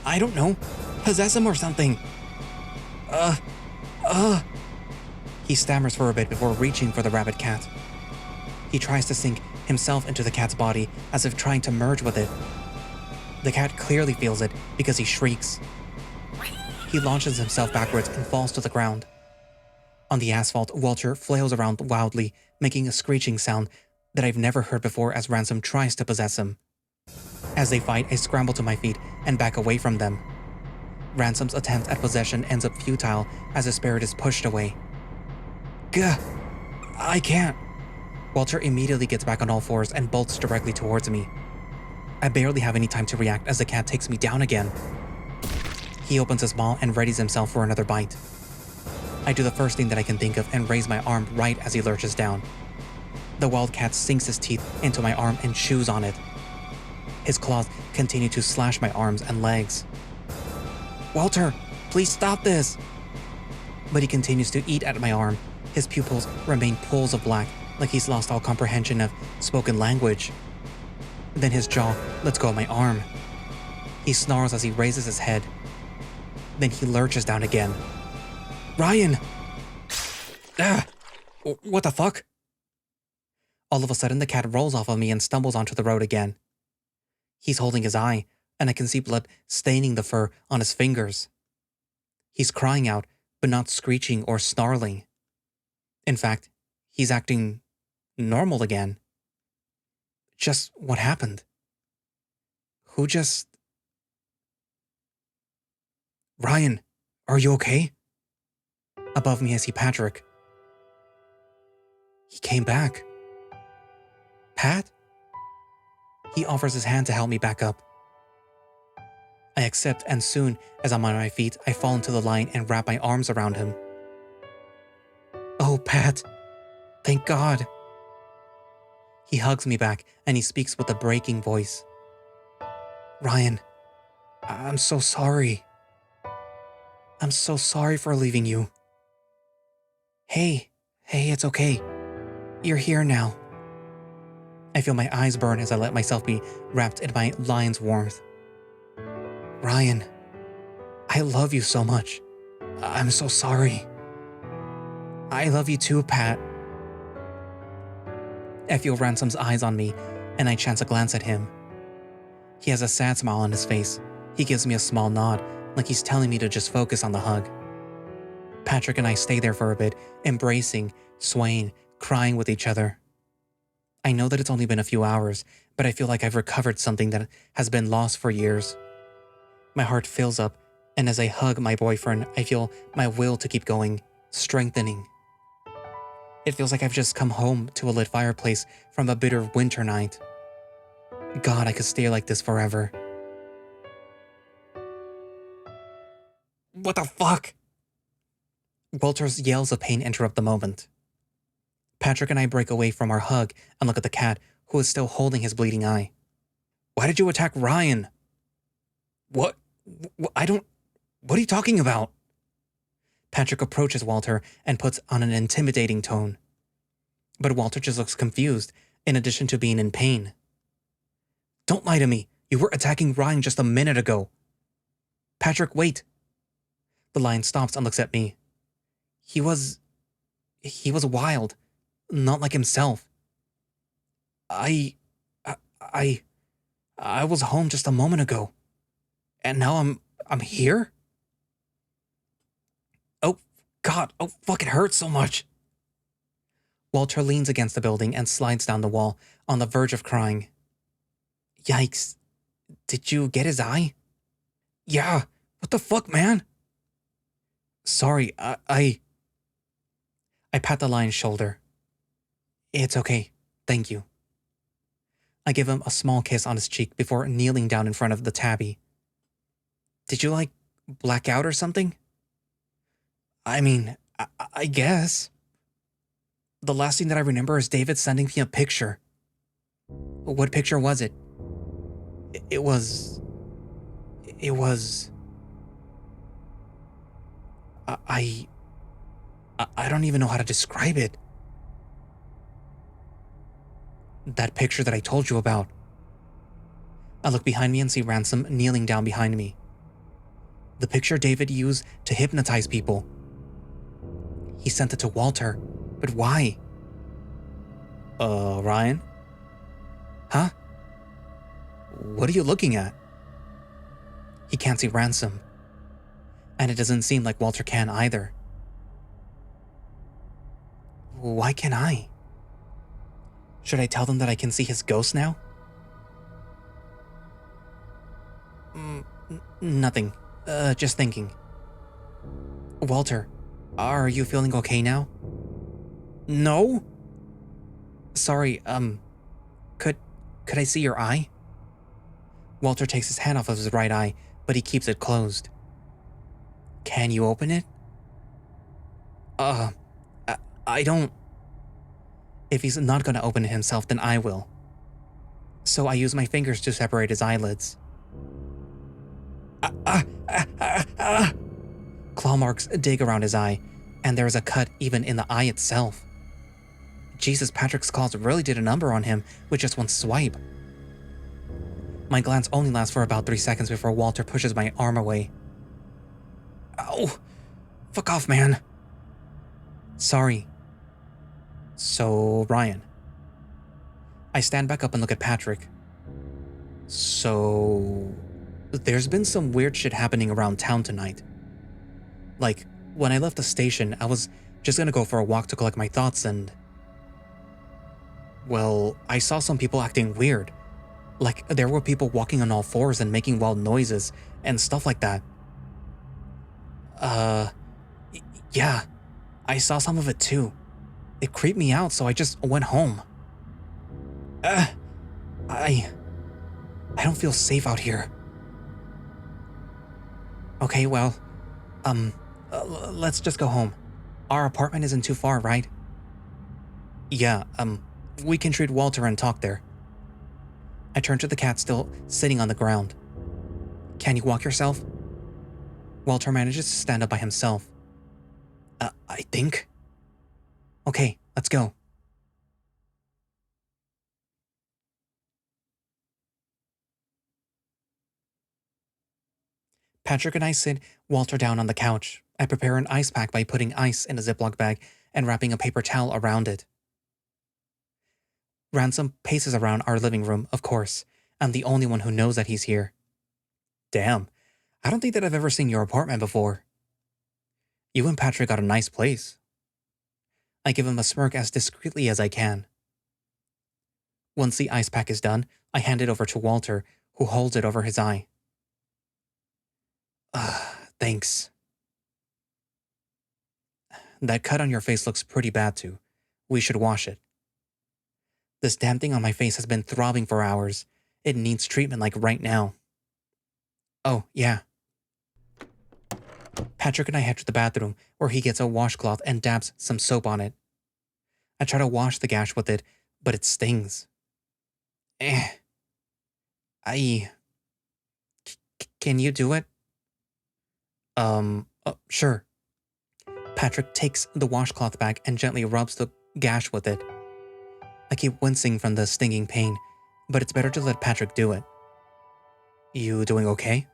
I don't know. Possess him or something. He stammers for a bit before reaching for the rabid cat. He tries to sink himself into the cat's body as if trying to merge with it. The cat clearly feels it because he shrieks. He launches himself backwards and falls to the ground. On the asphalt, Walter flails around wildly, making a screeching sound that I've never heard before as Ransom tries to possess him. As they fight, I scramble to my feet and back away from them. Ransom's attempt at possession ends up futile as the spirit is pushed away. Gah! I can't! Walter immediately gets back on all fours and bolts directly towards me. I barely have any time to react as the cat takes me down again. He opens his maw and readies himself for another bite. I do the first thing that I can think of and raise my arm right as he lurches down. The wild cat sinks his teeth into my arm and chews on it. His claws continue to slash my arms and legs. Walter, please stop this! But he continues to eat at my arm. His pupils remain pools of black, like he's lost all comprehension of spoken language. Then his jaw lets go of my arm. He snarls as he raises his head. Then he lurches down again. Ryan! Ah! What the fuck? All of a sudden, the cat rolls off of me and stumbles onto the road again. He's holding his eye, and I can see blood staining the fur on his fingers. He's crying out, but not screeching or snarling. In fact, he's acting normal again. Just what happened? Who just... Ryan, are you okay? Above me I see Patrick. He came back. Pat? He offers his hand to help me back up. I accept, and soon as I'm on my feet, I fall into the line and wrap my arms around him. Oh, Pat. Thank God. He hugs me back, and he speaks with a breaking voice. Ryan, I'm so sorry. I'm so sorry for leaving you. Hey, it's okay. You're here now. I feel my eyes burn as I let myself be wrapped in my lion's warmth. Ryan, I love you so much. I'm so sorry. I love you too, Pat. I feel Ransom's eyes on me, and I chance a glance at him. He has a sad smile on his face. He gives me a small nod, like he's telling me to just focus on the hug. Patrick and I stay there for a bit, embracing, swaying, crying with each other. I know that it's only been a few hours, but I feel like I've recovered something that has been lost for years. My heart fills up, and as I hug my boyfriend, I feel my will to keep going, strengthening. It feels like I've just come home to a lit fireplace from a bitter winter night. God, I could stay like this forever. What the fuck? Walter's yells of pain interrupt the moment. Patrick and I break away from our hug and look at the cat, who is still holding his bleeding eye. Why did you attack Ryan? What are you talking about? Patrick approaches Walter and puts on an intimidating tone. But Walter just looks confused, in addition to being in pain. Don't lie to me. You were attacking Ryan just a minute ago. Patrick, wait. The lion stops and looks at me. He was wild, not like himself. I was home just a moment ago, and now I'm here? Oh, God, oh, fuck, it hurts so much. Walter leans against the building and slides down the wall, on the verge of crying. Yikes, did you get his eye? Yeah, what the fuck, man? Sorry, I pat the lion's shoulder. It's okay, thank you. I give him a small kiss on his cheek before kneeling down in front of the tabby. Did you, black out or something? I mean, I guess. The last thing that I remember is David sending me a picture. What picture was it? It was... I don't even know how to describe it. That picture that I told you about. I look behind me and see Ransom kneeling down behind me. The picture David used to hypnotize people. He sent it to Walter, but why? Ryan? Huh? What are you looking at? He can't see Ransom. And it doesn't seem like Walter can either. Why can't I? Should I tell them that I can see his ghost now? Nothing. Just thinking. Walter, are you feeling okay now? No? Sorry, could I see your eye? Walter takes his hand off of his right eye, but he keeps it closed. Can you open it? I don't... If he's not gonna open it himself, then I will. So I use my fingers to separate his eyelids. Claw marks dig around his eye, and there is a cut even in the eye itself. Jesus, Patrick's claws really did a number on him with just one swipe. My glance only lasts for about 3 seconds before Walter pushes my arm away. Ow! Fuck off, man. Sorry. So, Ryan. I stand back up and look at Patrick. So... There's been some weird shit happening around town tonight. Like, when I left the station, I was just gonna go for a walk to collect my thoughts and... Well, I saw some people acting weird. Like, there were people walking on all fours and making wild noises and stuff like that. Uh, yeah, I saw some of it too. It creeped me out, so I just went home. Uh, I don't feel safe out here. Okay, well, let's just go home. Our apartment isn't too far, right? Yeah, we can treat Walter and talk there. I turned to the cat still sitting on the ground. Can you walk yourself? Walter manages to stand up by himself. I think. Okay, let's go. Patrick and I sit Walter down on the couch. I prepare an ice pack by putting ice in a Ziploc bag and wrapping a paper towel around it. Ransom paces around our living room, of course. I'm the only one who knows that he's here. Damn, I don't think that I've ever seen your apartment before. You and Patrick got a nice place. I give him a smirk as discreetly as I can. Once the ice pack is done, I hand it over to Walter, who holds it over his eye. Thanks. That cut on your face looks pretty bad too. We should wash it. This damn thing on my face has been throbbing for hours. It needs treatment like right now. Oh, yeah. Patrick and I head to the bathroom, where he gets a washcloth and dabs some soap on it. I try to wash the gash with it, but it stings. I... Can you do it? Sure. Patrick takes the washcloth back and gently rubs the gash with it. I keep wincing from the stinging pain, but it's better to let Patrick do it. You doing okay?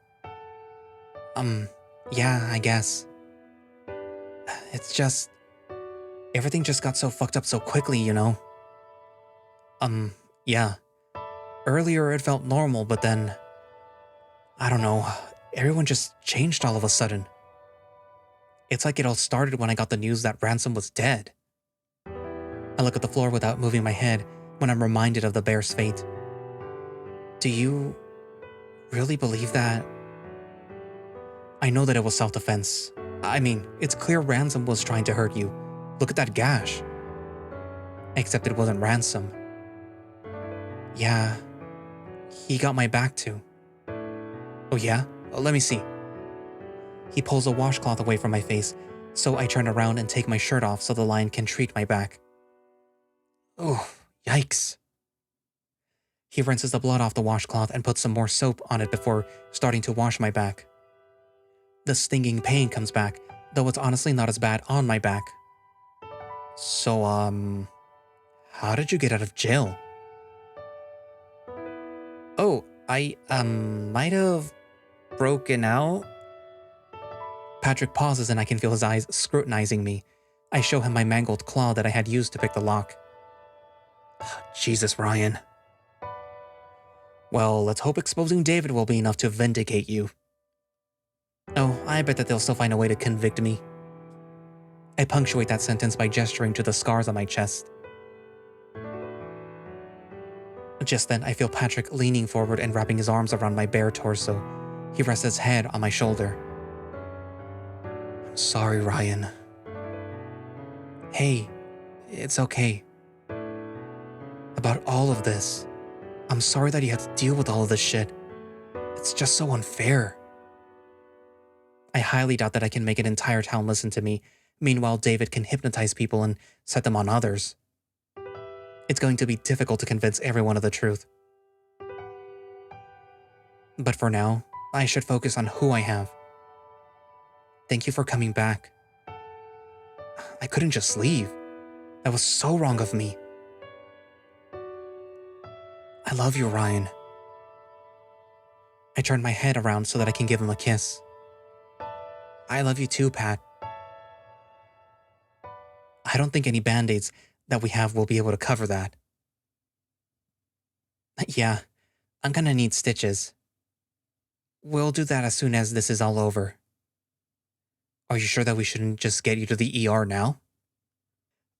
Yeah, I guess. It's just... Everything just got so fucked up so quickly, you know? Yeah. Earlier it felt normal, but then... I don't know, everyone just changed all of a sudden. It's like it all started when I got the news that Ransom was dead. I look at the floor without moving my head when I'm reminded of the bear's fate. Do you really believe that? I know that it was self-defense. I mean, it's clear Ransom was trying to hurt you. Look at that gash. Except it wasn't Ransom. Yeah, he got my back too. Oh yeah? Let me see. He pulls a washcloth away from my face, so I turn around and take my shirt off so the lion can treat my back. Oh, yikes. He rinses the blood off the washcloth and puts some more soap on it before starting to wash my back. The stinging pain comes back, though it's honestly not as bad on my back. So, how did you get out of jail? Oh, I, might have broken out? Patrick pauses and I can feel his eyes scrutinizing me. I show him my mangled claw that I had used to pick the lock. Jesus, Ryan. Well, let's hope exposing David will be enough to vindicate you. Oh, I bet that they'll still find a way to convict me. I punctuate that sentence by gesturing to the scars on my chest. Just then, I feel Patrick leaning forward and wrapping his arms around my bare torso. He rests his head on my shoulder. I'm sorry, Ryan. Hey, it's okay. About all of this, I'm sorry that you had to deal with all of this shit. It's just so unfair. I highly doubt that I can make an entire town listen to me. Meanwhile, David can hypnotize people and set them on others. It's going to be difficult to convince everyone of the truth. But for now, I should focus on who I have. Thank you for coming back. I couldn't just leave. That was so wrong of me. I love you, Ryan. I turn my head around so that I can give him a kiss. I love you too, Pat. I don't think any band-aids that we have will be able to cover that. Yeah, I'm gonna need stitches. We'll do that as soon as this is all over. Are you sure that we shouldn't just get you to the ER now?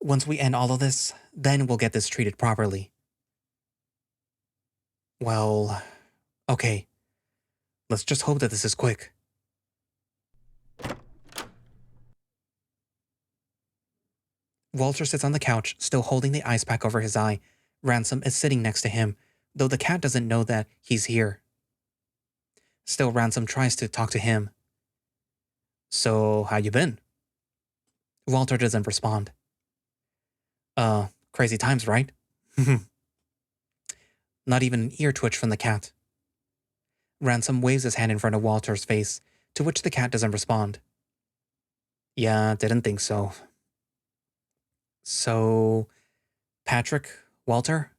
Once we end all of this, then we'll get this treated properly. Well, okay. Let's just hope that this is quick. Walter sits on the couch, still holding the ice pack over his eye. Ransom is sitting next to him, though the cat doesn't know that he's here. Still, Ransom tries to talk to him. So, how you been? Walter doesn't respond. Crazy times, right? Not even an ear twitch from the cat. Ransom waves his hand in front of Walter's face, to which the cat doesn't respond. Yeah, didn't think so. So, Patrick, Walter?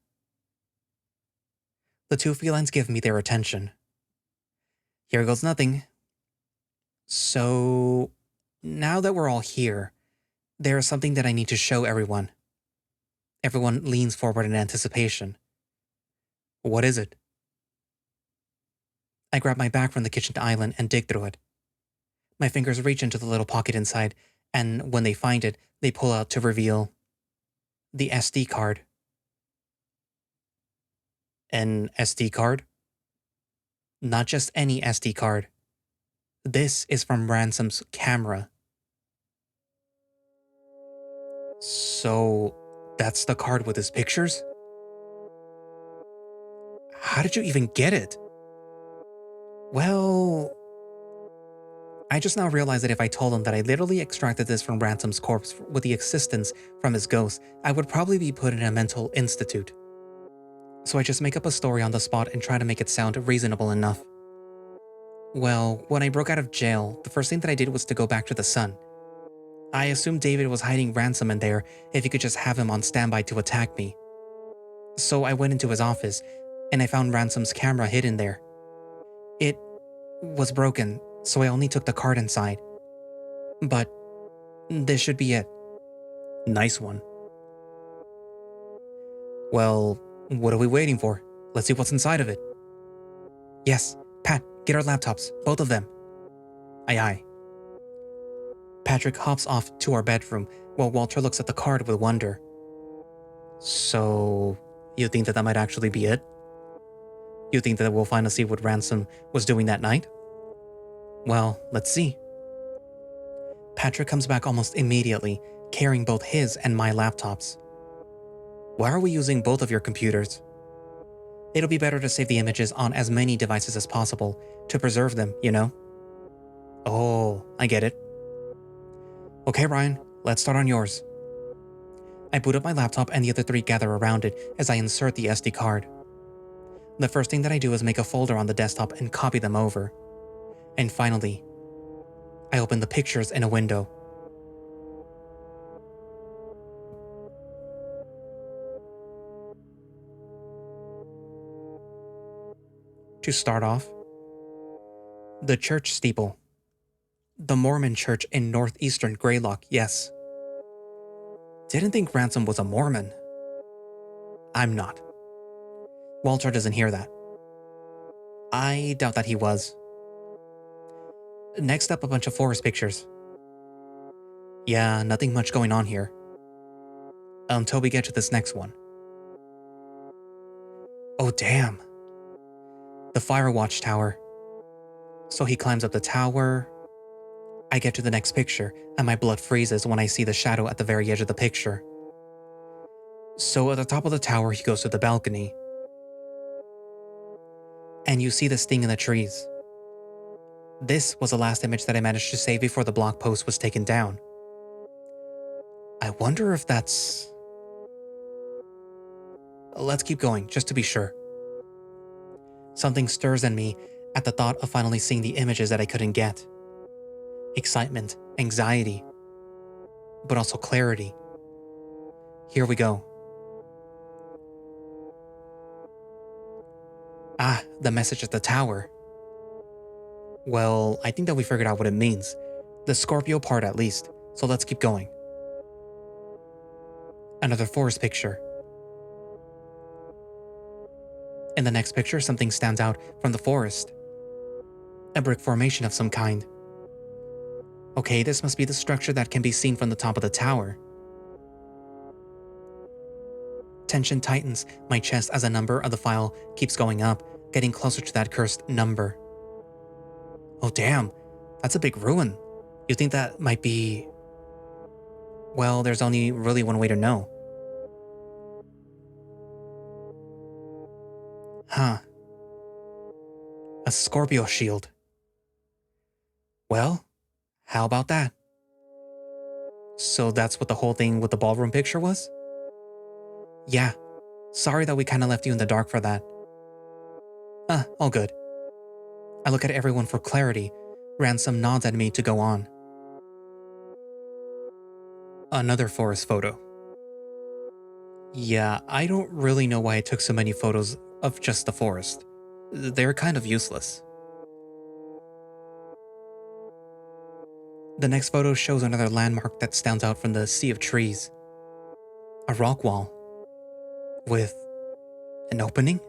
The two felines give me their attention. Here goes nothing. So, now that we're all here, there is something that I need to show everyone. Everyone leans forward in anticipation. What is it? I grab my bag from the kitchen island and dig through it. My fingers reach into the little pocket inside, and when they find it, they pull out to reveal the SD card. An SD card? Not just any SD card. This is from Ransom's camera. So, that's the card with his pictures? How did you even get it? Well, I just now realized that if I told him that I literally extracted this from Ransom's corpse with the assistance from his ghost, I would probably be put in a mental institute. So I just make up a story on the spot and try to make it sound reasonable enough. Well, when I broke out of jail, the first thing that I did was to go back to the Sun. I assumed David was hiding Ransom in there if he could just have him on standby to attack me. So I went into his office, and I found Ransom's camera hidden there. It was broken, so I only took the card inside. But this should be it. Nice one. Well, what are we waiting for? Let's see what's inside of it. Yes, Pat, get our laptops, both of them. Aye aye. Patrick hops off to our bedroom while Walter looks at the card with wonder. So, you think that might actually be it? You think that we'll finally see what Ransom was doing that night? Well, let's see. Patrick comes back almost immediately, carrying both his and my laptops. Why are we using both of your computers? It'll be better to save the images on as many devices as possible, to preserve them, you know? Oh, I get it. Okay, Ryan, let's start on yours. I boot up my laptop and the other three gather around it as I insert the SD card. The first thing that I do is make a folder on the desktop and copy them over. And finally, I open the pictures in a window. To start off, the church steeple. The Mormon church in northeastern Greylock, yes. Didn't think Ransom was a Mormon. I'm not. Walter doesn't hear that. I doubt that he was. Next up, a bunch of forest pictures. Yeah, nothing much going on here. Until we get to this next one. Oh damn. The fire watch tower. So he climbs up the tower. I get to the next picture, and my blood freezes when I see the shadow at the very edge of the picture. So at the top of the tower, he goes to the balcony. And you see the sting in the trees. This was the last image that I managed to save before the blog post was taken down. I wonder if that's... Let's keep going, just to be sure. Something stirs in me at the thought of finally seeing the images that I couldn't get. Excitement, anxiety, but also clarity. Here we go. Ah, the message at the tower. Well, I think that we figured out what it means. The Scorpio part at least, so let's keep going. Another forest picture. In the next picture, something stands out from the forest. A brick formation of some kind. Okay, this must be the structure that can be seen from the top of the tower. Tension tightens my chest as the number of the file keeps going up, getting closer to that cursed number. Oh damn, that's a big ruin. You think that might be... Well, there's only really one way to know. Huh. A Scorpio shield. Well, how about that? So that's what the whole thing with the ballroom picture was? Yeah. Sorry that we kinda left you in the dark for that. All good. I look at everyone for clarity. Ransom nods at me to go on. Another forest photo. Yeah, I don't really know why I took so many photos of just the forest. They're kind of useless. The next photo shows another landmark that stands out from the sea of trees. A rock wall. With an opening?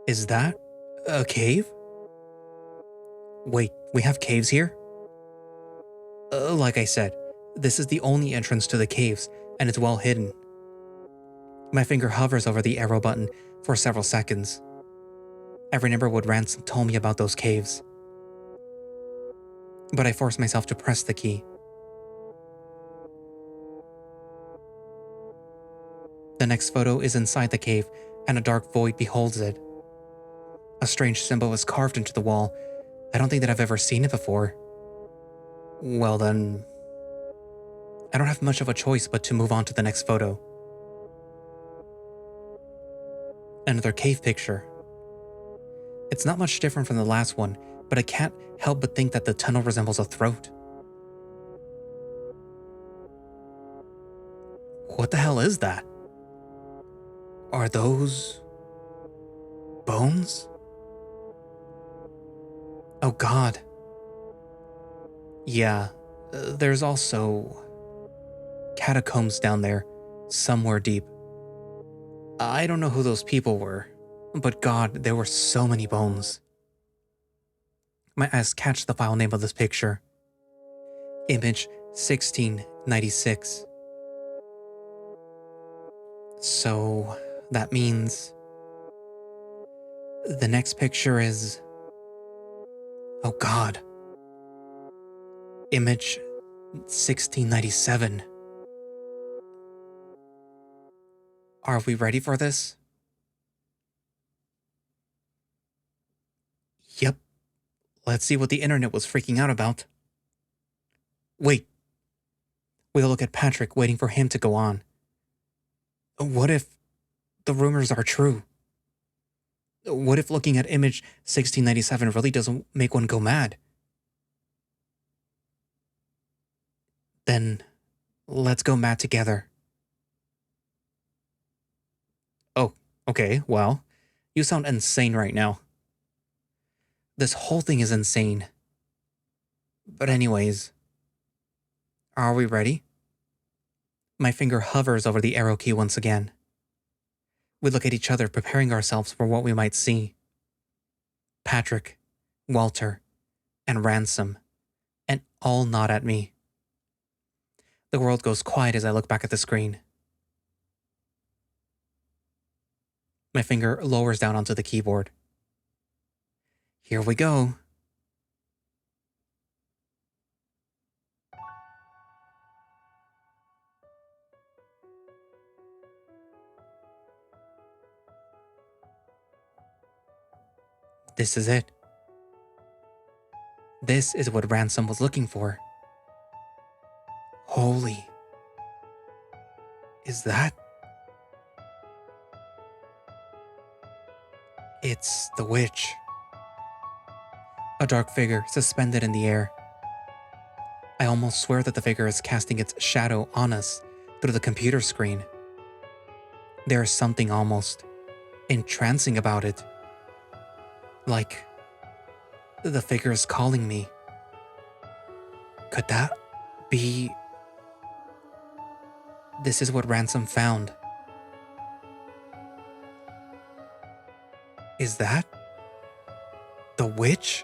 Is that a cave? Wait, we have caves here? Like I said, this is the only entrance to the caves, and it's well hidden. My finger hovers over the arrow button for several seconds. I remember what Ransom told me about those caves. But I force myself to press the key. The next photo is inside the cave, and a dark void beholds it. A strange symbol is carved into the wall. I don't think that I've ever seen it before. Well then, I don't have much of a choice but to move on to the next photo. Another cave picture. It's not much different from the last one, but I can't help but think that the tunnel resembles a throat. What the hell is that? Are those... bones? Oh god. Yeah, there's also... catacombs down there, somewhere deep. I don't know who those people were, but god, there were so many bones. My eyes catch the file name of this picture. Image 1696. So, that means... the next picture is... oh god. Image 1697. Are we ready for this? Yep. Let's see what the internet was freaking out about. Wait. We'll look at Patrick, waiting for him to go on. What if the rumors are true? What if looking at image 1697 really doesn't make one go mad? Then, let's go mad together. Oh, okay, well, you sound insane right now. This whole thing is insane. But anyways, are we ready? My finger hovers over the arrow key once again. We look at each other, preparing ourselves for what we might see. Patrick, Walter, and Ransom, and all nod at me. The world goes quiet as I look back at the screen. My finger lowers down onto the keyboard. Here we go. This is it. This is what Ransom was looking for. Holy. Is that? It's the witch. A dark figure suspended in the air. I almost swear that the figure is casting its shadow on us through the computer screen. There is something almost entrancing about it. Like the figure is calling me. Could that be... This is what Ransom found. Is that the witch?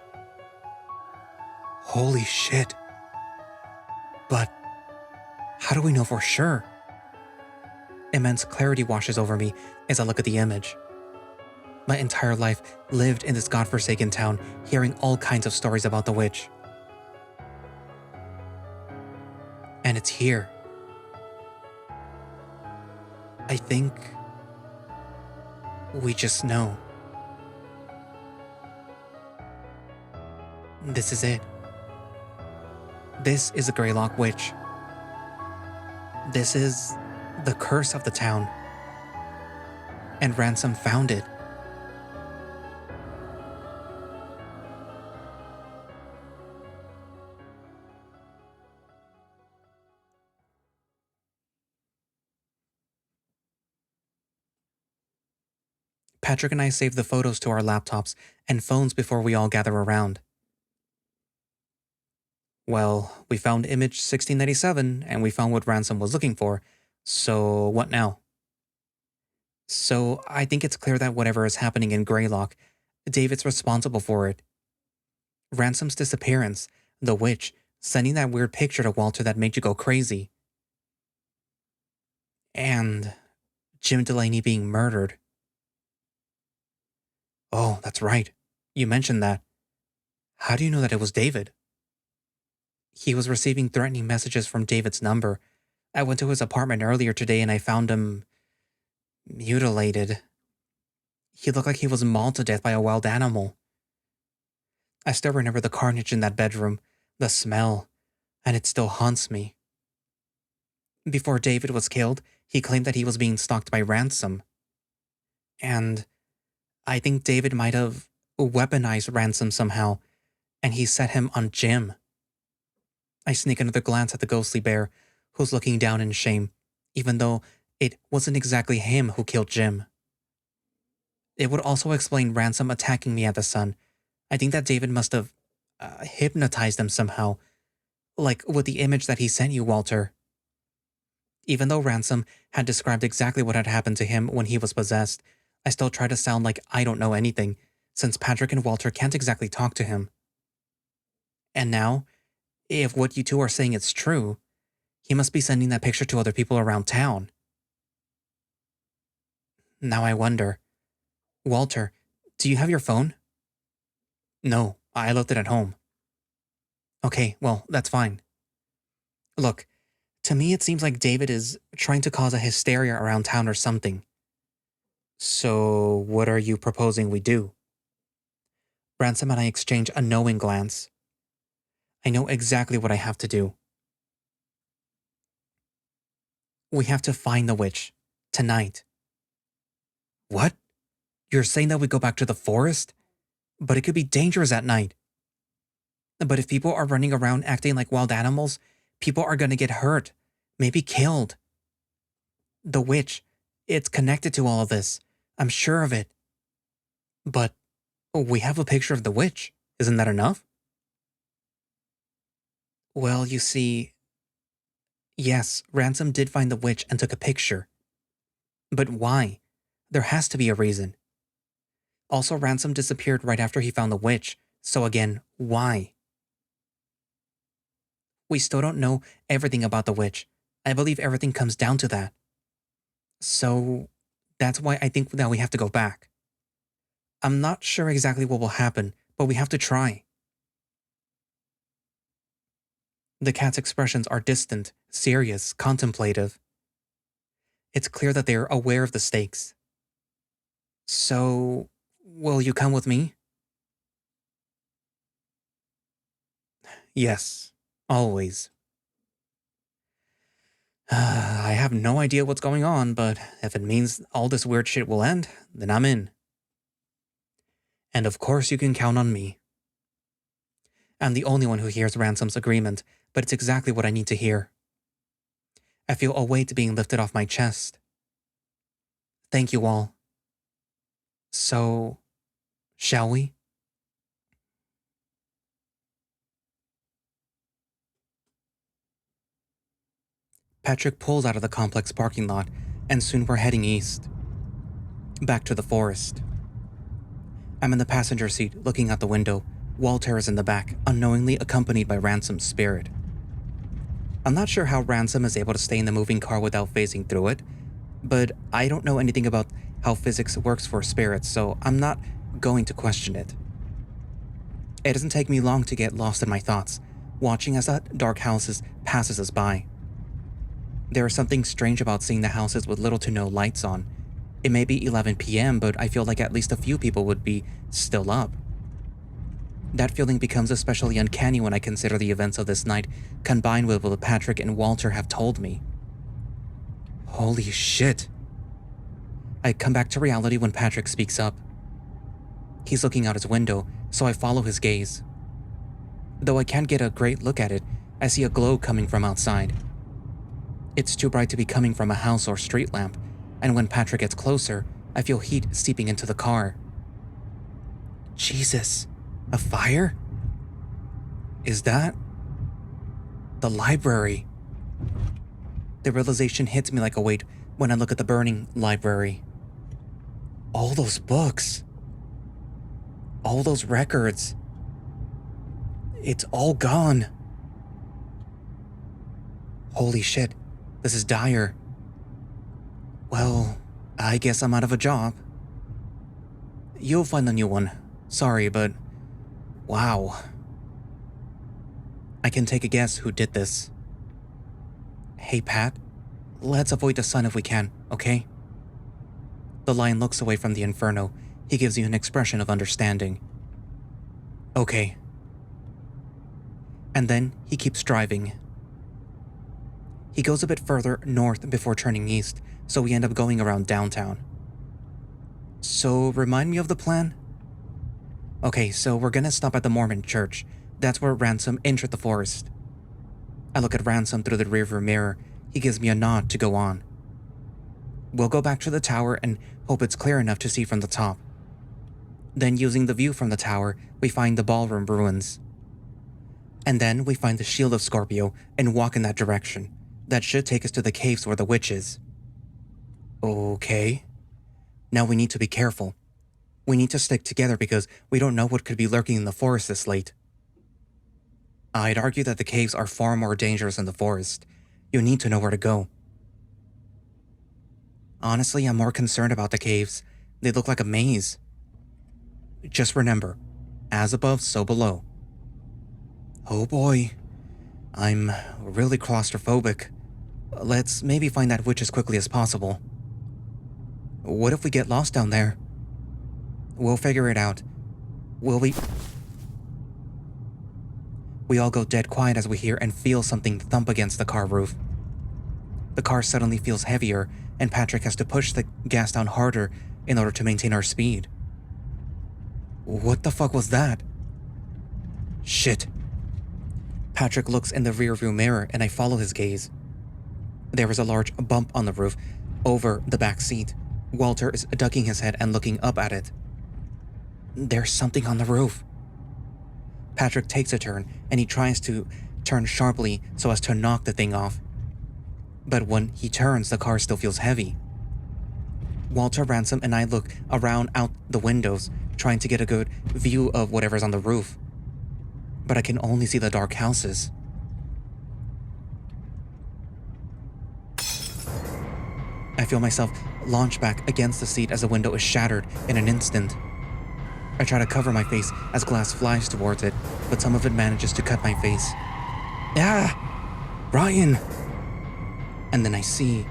Holy shit. But how do we know for sure? Immense clarity washes over me as I look at the image. My entire life lived in this godforsaken town, hearing all kinds of stories about the witch. And it's here. I think we just know. This is it. This is the Greylock Witch. This is the curse of the town. And Ransom found it. Patrick and I saved the photos to our laptops and phones before we all gather around. Well, we found image 1697 and we found what Ransom was looking for, so what now? So I think it's clear that whatever is happening in Greylock, David's responsible for it. Ransom's disappearance, the witch, sending that weird picture to Walter that made you go crazy. And Jim Delaney being murdered. Oh, that's right. You mentioned that. How do you know that it was David? He was receiving threatening messages from David's number. I went to his apartment earlier today and I found him mutilated. He looked like he was mauled to death by a wild animal. I still remember the carnage in that bedroom, the smell, and it still haunts me. Before David was killed, he claimed that he was being stalked by Ransom. And I think David might have weaponized Ransom somehow, and he set him on Jim. I sneak another glance at the ghostly bear, who's looking down in shame, even though it wasn't exactly him who killed Jim. It would also explain Ransom attacking me at the sun. I think that David must have hypnotized him somehow, like with the image that he sent you, Walter. Even though Ransom had described exactly what had happened to him when he was possessed, I still try to sound like I don't know anything, since Patrick and Walter can't exactly talk to him. And now, if what you two are saying is true, he must be sending that picture to other people around town. Now I wonder, Walter, do you have your phone? No, I left it at home. Okay, well, that's fine. Look, to me it seems like David is trying to cause a hysteria around town or something. So, what are you proposing we do? Ransom and I exchange a knowing glance. I know exactly what I have to do. We have to find the witch. Tonight. What? You're saying that we go back to the forest? But it could be dangerous at night. But if people are running around acting like wild animals, people are gonna get hurt, maybe killed. The witch, it's connected to all of this. I'm sure of it. But we have a picture of the witch. Isn't that enough? Well, you see, yes, Ransom did find the witch and took a picture. But why? There has to be a reason. Also, Ransom disappeared right after he found the witch, so again, why? We still don't know everything about the witch. I believe everything comes down to that. So, that's why I think that we have to go back. I'm not sure exactly what will happen, but we have to try. The cat's expressions are distant, serious, contemplative. It's clear that they are aware of the stakes. So, will you come with me? Yes, always. I have no idea what's going on, but if it means all this weird shit will end, then I'm in. And of course you can count on me. I'm the only one who hears Ransom's agreement, but it's exactly what I need to hear. I feel a weight being lifted off my chest. Thank you all. So, shall we? Patrick pulls out of the complex parking lot, and soon we're heading east. Back to the forest. I'm in the passenger seat, looking out the window. Walter is in the back, unknowingly accompanied by Ransom's spirit. I'm not sure how Ransom is able to stay in the moving car without phasing through it, But I don't know anything about how physics works for spirits, so I'm not going to question it. It doesn't take me long to get lost in my thoughts, watching as that dark house passes us by. There is something strange about seeing the houses with little to no lights on. It may be 11 p.m., but I feel like at least a few people would be still up. That feeling becomes especially uncanny when I consider the events of this night combined with what Patrick and Walter have told me. Holy shit. I come back to reality when Patrick speaks up. He's looking out his window, so I follow his gaze. Though I can't get a great look at it, I see a glow coming from outside. It's too bright to be coming from a house or street lamp, and when Patrick gets closer, I feel heat seeping into the car. Jesus, a fire? Is that the library? The realization hits me like a weight when I look at the burning library. All those books. All those records. It's all gone. Holy shit, this is dire. Well, I guess I'm out of a job. You'll find a new one. Sorry, but wow. I can take a guess who did this. Hey, Pat, let's avoid the sun if we can, okay? The lion looks away from the inferno. He gives you an expression of understanding. Okay. And then he keeps driving. He goes a bit further north before turning east, so we end up going around downtown. So, remind me of the plan? Okay, so we're gonna stop at the Mormon church. That's where Ransom entered the forest. I look at Ransom through the rearview mirror. He gives me a nod to go on. We'll go back to the tower and hope it's clear enough to see from the top. Then, using the view from the tower, we find the ballroom ruins. And then we find the Shield of Scorpio and walk in that direction. That should take us to the caves where the witch is. Okay. Now we need to be careful. We need to stick together because we don't know what could be lurking in the forest this late. I'd argue that the caves are far more dangerous than the forest. You need to know where to go. Honestly, I'm more concerned about the caves. They look like a maze. Just remember, as above, so below. Oh boy, I'm really claustrophobic. Let's maybe find that witch as quickly as possible. What if we get lost down there? We'll figure it out. Will we? We all go dead quiet as we hear and feel something thump against the car roof. The car suddenly feels heavier, and Patrick has to push the gas down harder in order to maintain our speed. What the fuck was that? Shit. Patrick looks in the rearview mirror and I follow his gaze. There is a large bump on the roof over the back seat. Walter is ducking his head and looking up at it. There's something on the roof. Patrick takes a turn and he tries to turn sharply so as to knock the thing off. But when he turns, the car still feels heavy. Walter, Ransom, and I look around out the windows, trying to get a good view of whatever's on the roof. But I can only see the dark houses. I feel myself launch back against the seat as the window is shattered in an instant. I try to cover my face as glass flies towards it, but some of it manages to cut my face. Ah! Ryan! And then I see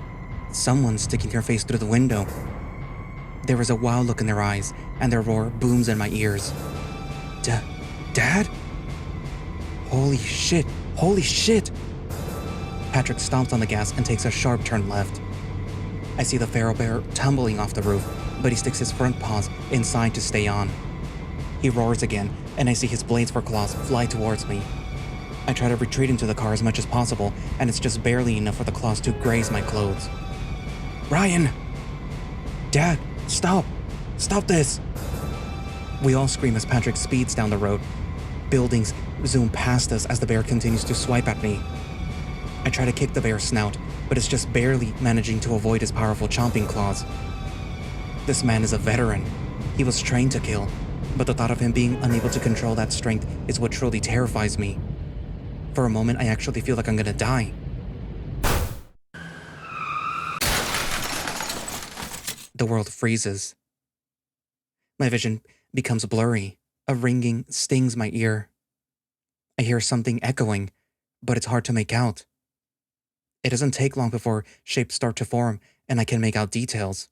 someone sticking their face through the window. There is a wild look in their eyes, and their roar booms in my ears. Dad? Holy shit! Holy shit! Patrick stomps on the gas and takes a sharp turn left. I see the feral bear tumbling off the roof, but he sticks his front paws inside to stay on. He roars again, and I see his blades for claws fly towards me. I try to retreat into the car as much as possible, and it's just barely enough for the claws to graze my clothes. Ryan! Dad, stop! Stop this! We all scream as Patrick speeds down the road. Buildings zoom past us as the bear continues to swipe at me. I try to kick the bear's snout, but it's just barely managing to avoid his powerful chomping claws. This man is a veteran. He was trained to kill, but the thought of him being unable to control that strength is what truly terrifies me. For a moment, I actually feel like I'm gonna die. The world freezes. My vision becomes blurry. A ringing stings my ear. I hear something echoing, but it's hard to make out. It doesn't take long before shapes start to form and I can make out details.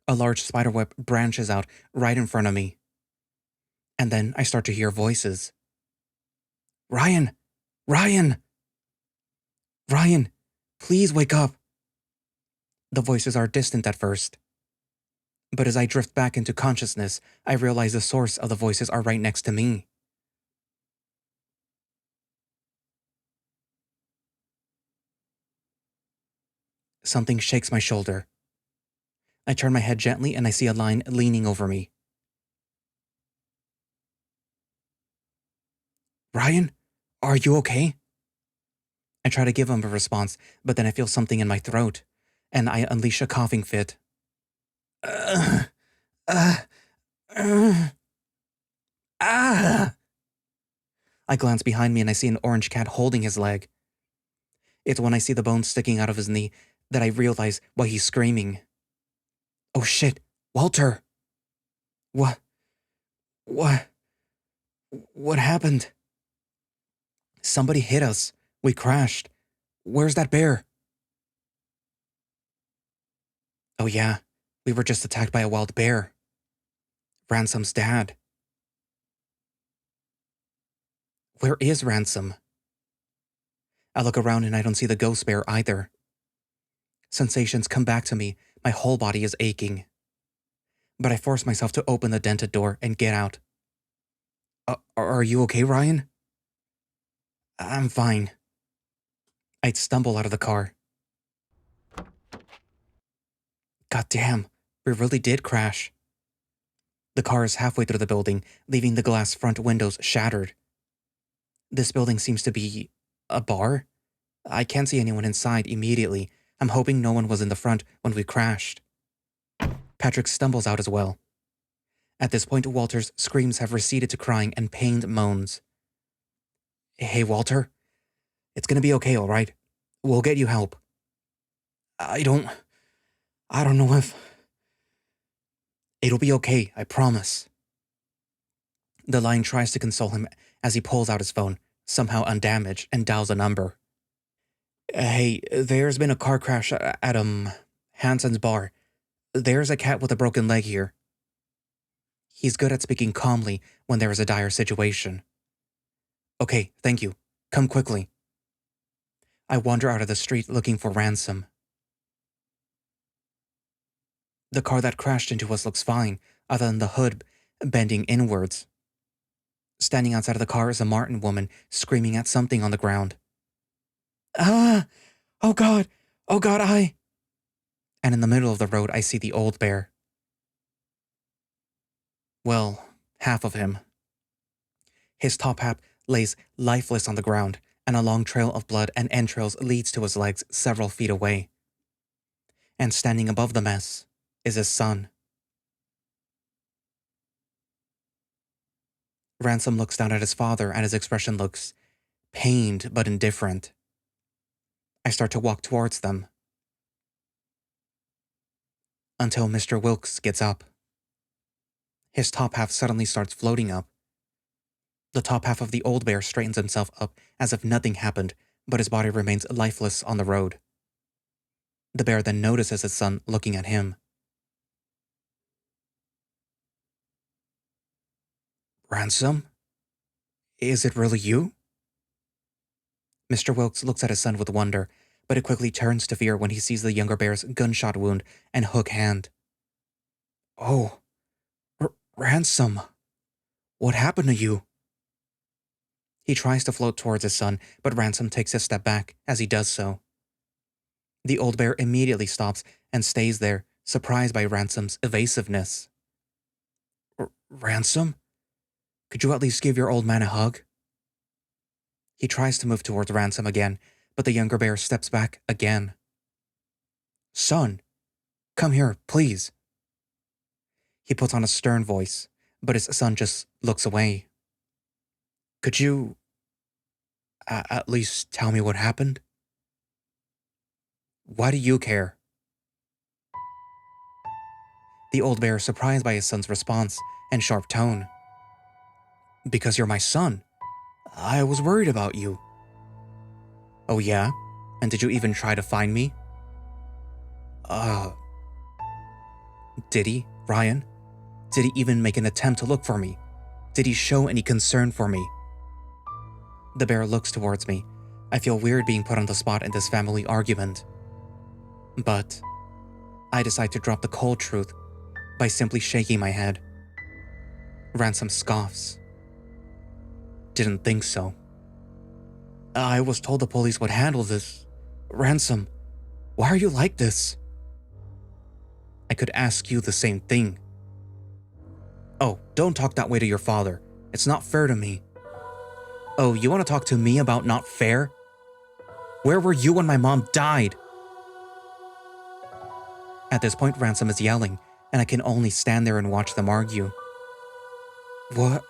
A large spiderweb branches out right in front of me. And then I start to hear voices. Ryan! Ryan! Ryan! Please wake up! The voices are distant at first. But as I drift back into consciousness, I realize the source of the voices are right next to me. Something shakes my shoulder. I turn my head gently and I see a line leaning over me. Ryan, are you okay? I try to give him a response, but then I feel something in my throat, and I unleash a coughing fit. Uh, uh, uh, ah! I glance behind me and I see an orange cat holding his leg. It's when I see the bone sticking out of his knee that I realize why he's screaming. Oh shit, Walter! What? What? What happened? Somebody hit us. We crashed. Where's that bear? Oh yeah, we were just attacked by a wild bear. Ransom's dad. Where is Ransom? I look around and I don't see the ghost bear either. Sensations come back to me. My whole body is aching. But I force myself to open the dented door and get out. Are you okay, Ryan? I'm fine. I'd stumble out of the car. God damn, we really did crash. The car is halfway through the building, leaving the glass front windows shattered. This building seems to be a bar. I can't see anyone inside immediately. I'm hoping no one was in the front when we crashed. Patrick stumbles out as well. At this point, Walter's screams have receded to crying and pained moans. Hey, Walter. It's gonna be okay, all right? We'll get you help. I don't know if... It'll be okay, I promise. The lion tries to console him as he pulls out his phone, somehow undamaged, and dials a number. Hey, there's been a car crash at, Hansen's bar. There's a cat with a broken leg here. He's good at speaking calmly when there is a dire situation. Okay, thank you. Come quickly. I wander out of the street looking for Ransom. The car that crashed into us looks fine, other than the hood bending inwards. Standing outside of the car is a Martin woman screaming at something on the ground. Ah! Oh God! Oh God, And in the middle of the road, I see the old bear. Well, half of him. His top half lays lifeless on the ground, and a long trail of blood and entrails leads to his legs several feet away. And standing above the mess is his son. Ransom looks down at his father, and his expression looks pained but indifferent. I start to walk towards them. Until Mr. Wilkes gets up. His top half suddenly starts floating up. The top half of the old bear straightens himself up as if nothing happened, but his body remains lifeless on the road. The bear then notices his son looking at him. Ransom? Is it really you? Mr. Wilkes looks at his son with wonder, but it quickly turns to fear when he sees the younger bear's gunshot wound and hook hand. Oh, Ransom, what happened to you? He tries to float towards his son, but Ransom takes a step back as he does so. The old bear immediately stops and stays there, surprised by Ransom's evasiveness. Ransom? Could you at least give your old man a hug? He tries to move towards Ransom again, but the younger bear steps back again. Son, come here, please. He puts on a stern voice, but his son just looks away. Could you at least tell me what happened? Why do you care? The old bear is surprised by his son's response and sharp tone. Because you're my son. I was worried about you. Oh yeah? And did you even try to find me? Did he, Ryan? Did he even make an attempt to look for me? Did he show any concern for me? The bear looks towards me. I feel weird being put on the spot in this family argument. But I decide to drop the cold truth by simply shaking my head. Ransom scoffs. Didn't think so. I was told the police would handle this. Ransom, why are you like this? I could ask you the same thing. Oh, don't talk that way to your father. It's not fair to me. Oh, you want to talk to me about not fair? Where were you when my mom died? At this point, Ransom is yelling, and I can only stand there and watch them argue. What?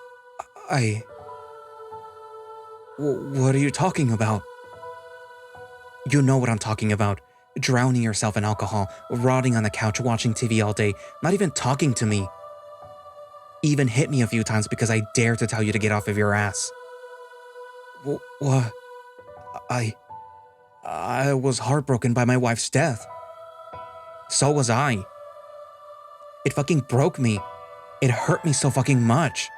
What are you talking about? You know what I'm talking about. Drowning yourself in alcohol, rotting on the couch, watching TV all day, not even talking to me. Even hit me a few times because I dared to tell you to get off of your ass. What? I was heartbroken by my wife's death. So was I. It fucking broke me. It hurt me so fucking much.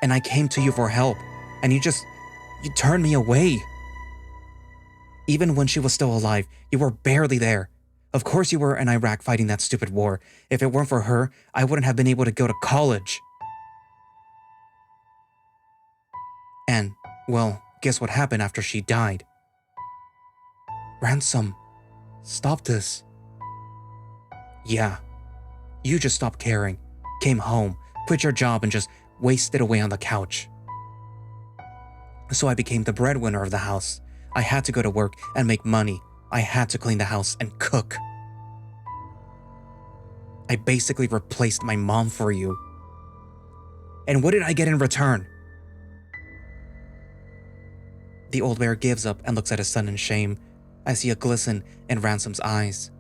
And I came to you for help, and you turned me away. Even when she was still alive, you were barely there. Of course you were in Iraq fighting that stupid war. If it weren't for her, I wouldn't have been able to go to college. And, well, guess what happened after she died? Ransom, stop this. Yeah, you just stopped caring, came home, quit your job and just wasted away on the couch. So I became the breadwinner of the house. I had to go to work and make money. I had to clean the house and cook. I basically replaced my mom for you. And what did I get in return? The old bear gives up and looks at his son in shame. I see a glisten in Ransom's eyes.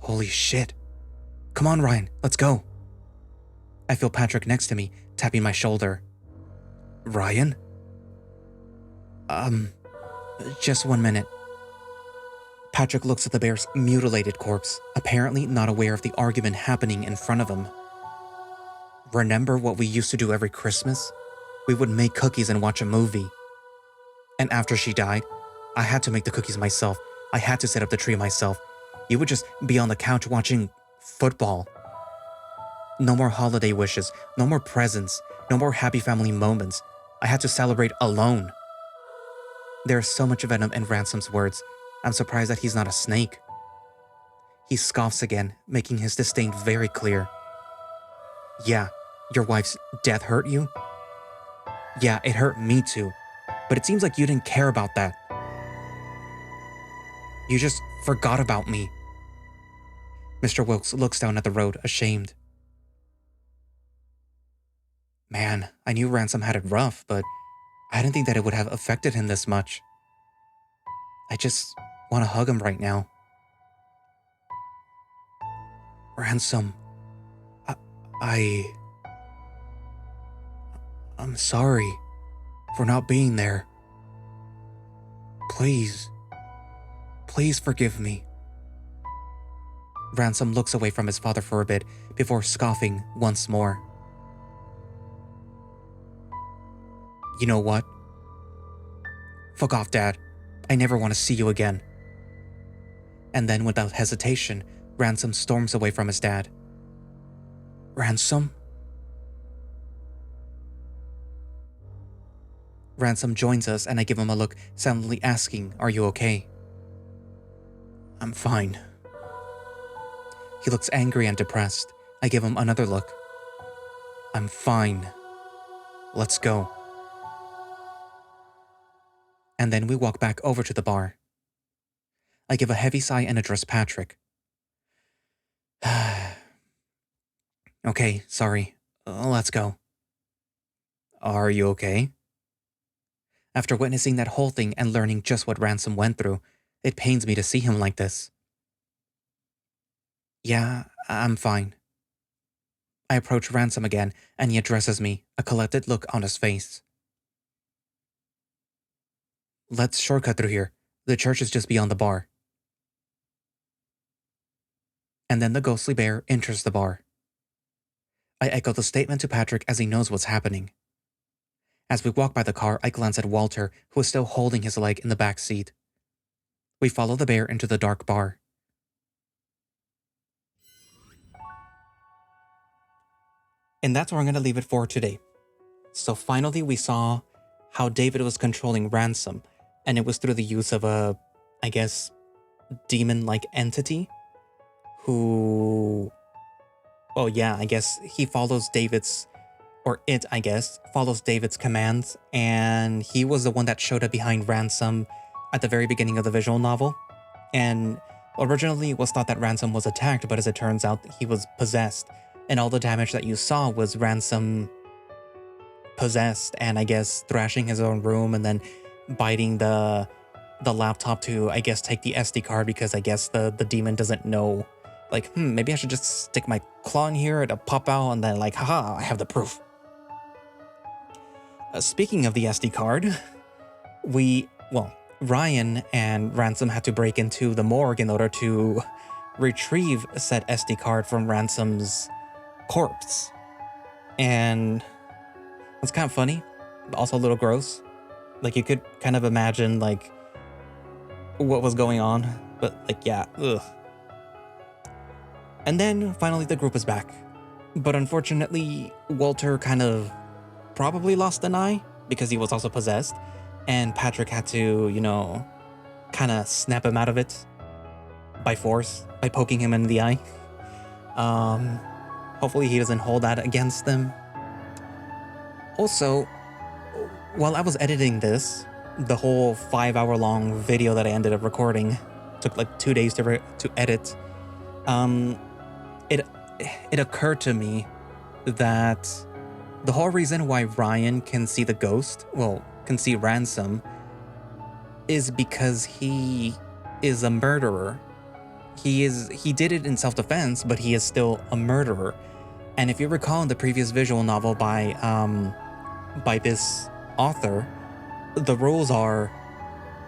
Holy shit. Come on, Ryan, let's go. I feel Patrick next to me, tapping my shoulder. Ryan? Just 1 minute. Patrick looks at the bear's mutilated corpse, apparently not aware of the argument happening in front of him. Remember what we used to do every Christmas? We would make cookies and watch a movie. And after she died, I had to make the cookies myself. I had to set up the tree myself. You would just be on the couch watching football. No more holiday wishes, no more presents, no more happy family moments. I had to celebrate alone. There's so much venom in Ransom's words. I'm surprised that he's not a snake. He scoffs again, making his disdain very clear. Yeah, your wife's death hurt you? Yeah, it hurt me too. But it seems like you didn't care about that. You just forgot about me. Mr. Wilkes looks down at the road, ashamed. Man, I knew Ransom had it rough, but I didn't think that it would have affected him this much. I just want to hug him right now. Ransom, I'm sorry for not being there. Please forgive me. Ransom looks away from his father for a bit before scoffing once more. You know what? Fuck off, Dad. I never want to see you again. And then without hesitation, Ransom storms away from his dad. Ransom? Ransom joins us and I give him a look, silently asking, "Are you okay?" I'm fine. He looks angry and depressed. I give him another look. I'm fine. Let's go. And then we walk back over to the bar. I give a heavy sigh and address Patrick. Okay, sorry. Let's go. Are you okay? After witnessing that whole thing and learning just what Ransom went through, it pains me to see him like this. Yeah, I'm fine. I approach Ransom again, and he addresses me, a collected look on his face. Let's shortcut through here. The church is just beyond the bar. And then the ghostly bear enters the bar. I echo the statement to Patrick as he knows what's happening. As we walk by the car, I glance at Walter, who is still holding his leg in the back seat. We follow the bear into the dark bar. And that's where I'm going to leave it for today. So finally we saw how David was controlling Ransom, and it was through the use of a, I guess, demon-like entity who, well, yeah, I guess he follows David's, or it, I guess, follows David's commands, and he was the one that showed up behind Ransom at the very beginning of the visual novel. And originally it was thought that Ransom was attacked, but as it turns out, he was possessed, and all the damage that you saw was Ransom possessed and I guess thrashing his own room and then biting the laptop to, I guess, take the SD card because I guess the demon doesn't know, like, maybe I should just stick my claw in here, it'll pop out, and then like, haha, I have the proof. Speaking of the SD card, Ryan and Ransom had to break into the morgue in order to retrieve said SD card from Ransom's corpse. And it's kind of funny, but also a little gross. Like, you could kind of imagine, like, what was going on, but, like, yeah, ugh. And then, finally, the group is back. But unfortunately, Walter kind of probably lost an eye, because he was also possessed, and Patrick had to, you know, kind of snap him out of it by force, by poking him in the eye. Hopefully he doesn't hold that against them. Also, while I was editing this, the whole 5-hour-long video that I ended up recording took like 2 days to edit. It occurred to me that the whole reason why Ryan can see the ghost, well, can see Ransom, is because he is a murderer. He did it in self-defense, but he is still a murderer. And if you recall in the previous visual novel by this author, the rules are,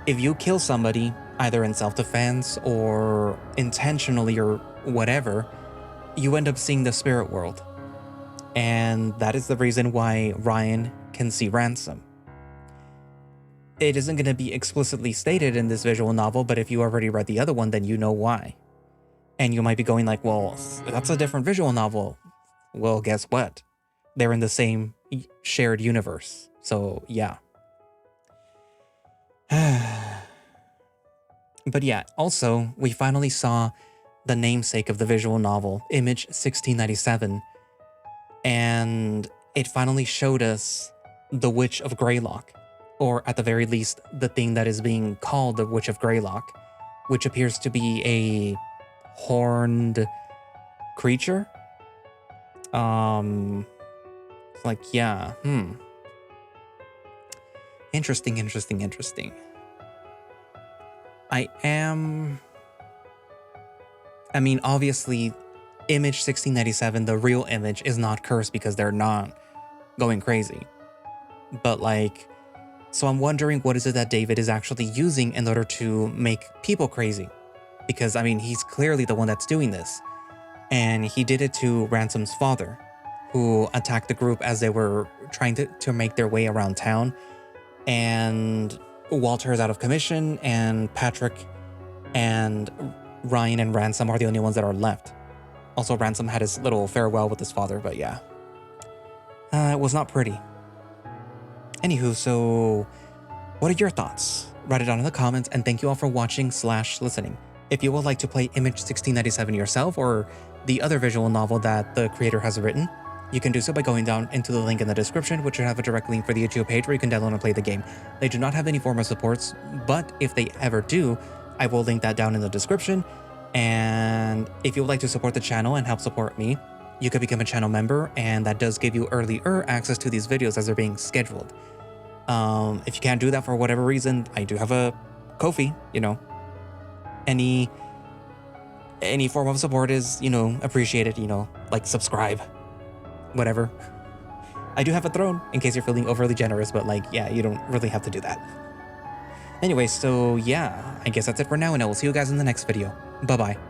if you kill somebody, either in self-defense or intentionally or whatever, you end up seeing the spirit world. And that is the reason why Ryan can see Ransom. It isn't going to be explicitly stated in this visual novel, but if you already read the other one, then you know why. And you might be going like, well, that's a different visual novel. Well, guess what? They're in the same shared universe. So, yeah. But yeah, also, we finally saw the namesake of the visual novel, Image 1697. And it finally showed us the Witch of Greylock. Or at the very least, the thing that is being called the Witch of Greylock, which appears to be a horned creature. Like, yeah, Interesting. Obviously, Image 1697, the real Image, is not cursed because they're not going crazy. But like, so I'm wondering what is it that David is actually using in order to make people crazy? Because, he's clearly the one that's doing this. And he did it to Ransom's father, who attacked the group as they were trying to make their way around town. And Walter is out of commission, and Patrick and Ryan and Ransom are the only ones that are left. Also, Ransom had his little farewell with his father, but yeah. It was not pretty. Anywho, so what are your thoughts? Write it down in the comments, and thank you all for watching/listening. If you would like to play Image 1697 yourself, or the other visual novel that the creator has written, you can do so by going down into the link in the description, which should have a direct link for the itch.io page where you can download and play the game. They do not have any form of supports, but if they ever do, I will link that down in the description. And if you would like to support the channel and help support me, you could become a channel member, and that does give you earlier access to these videos as they're being scheduled. If you can't do that for whatever reason, I do have a Ko-fi, Any Any form of support is, you know, appreciated, you know, like subscribe, whatever. I do have a throne in case you're feeling overly generous, but like, yeah, you don't really have to do that. Anyway, so yeah, I guess that's it for now, and I will see you guys in the next video. Bye-bye.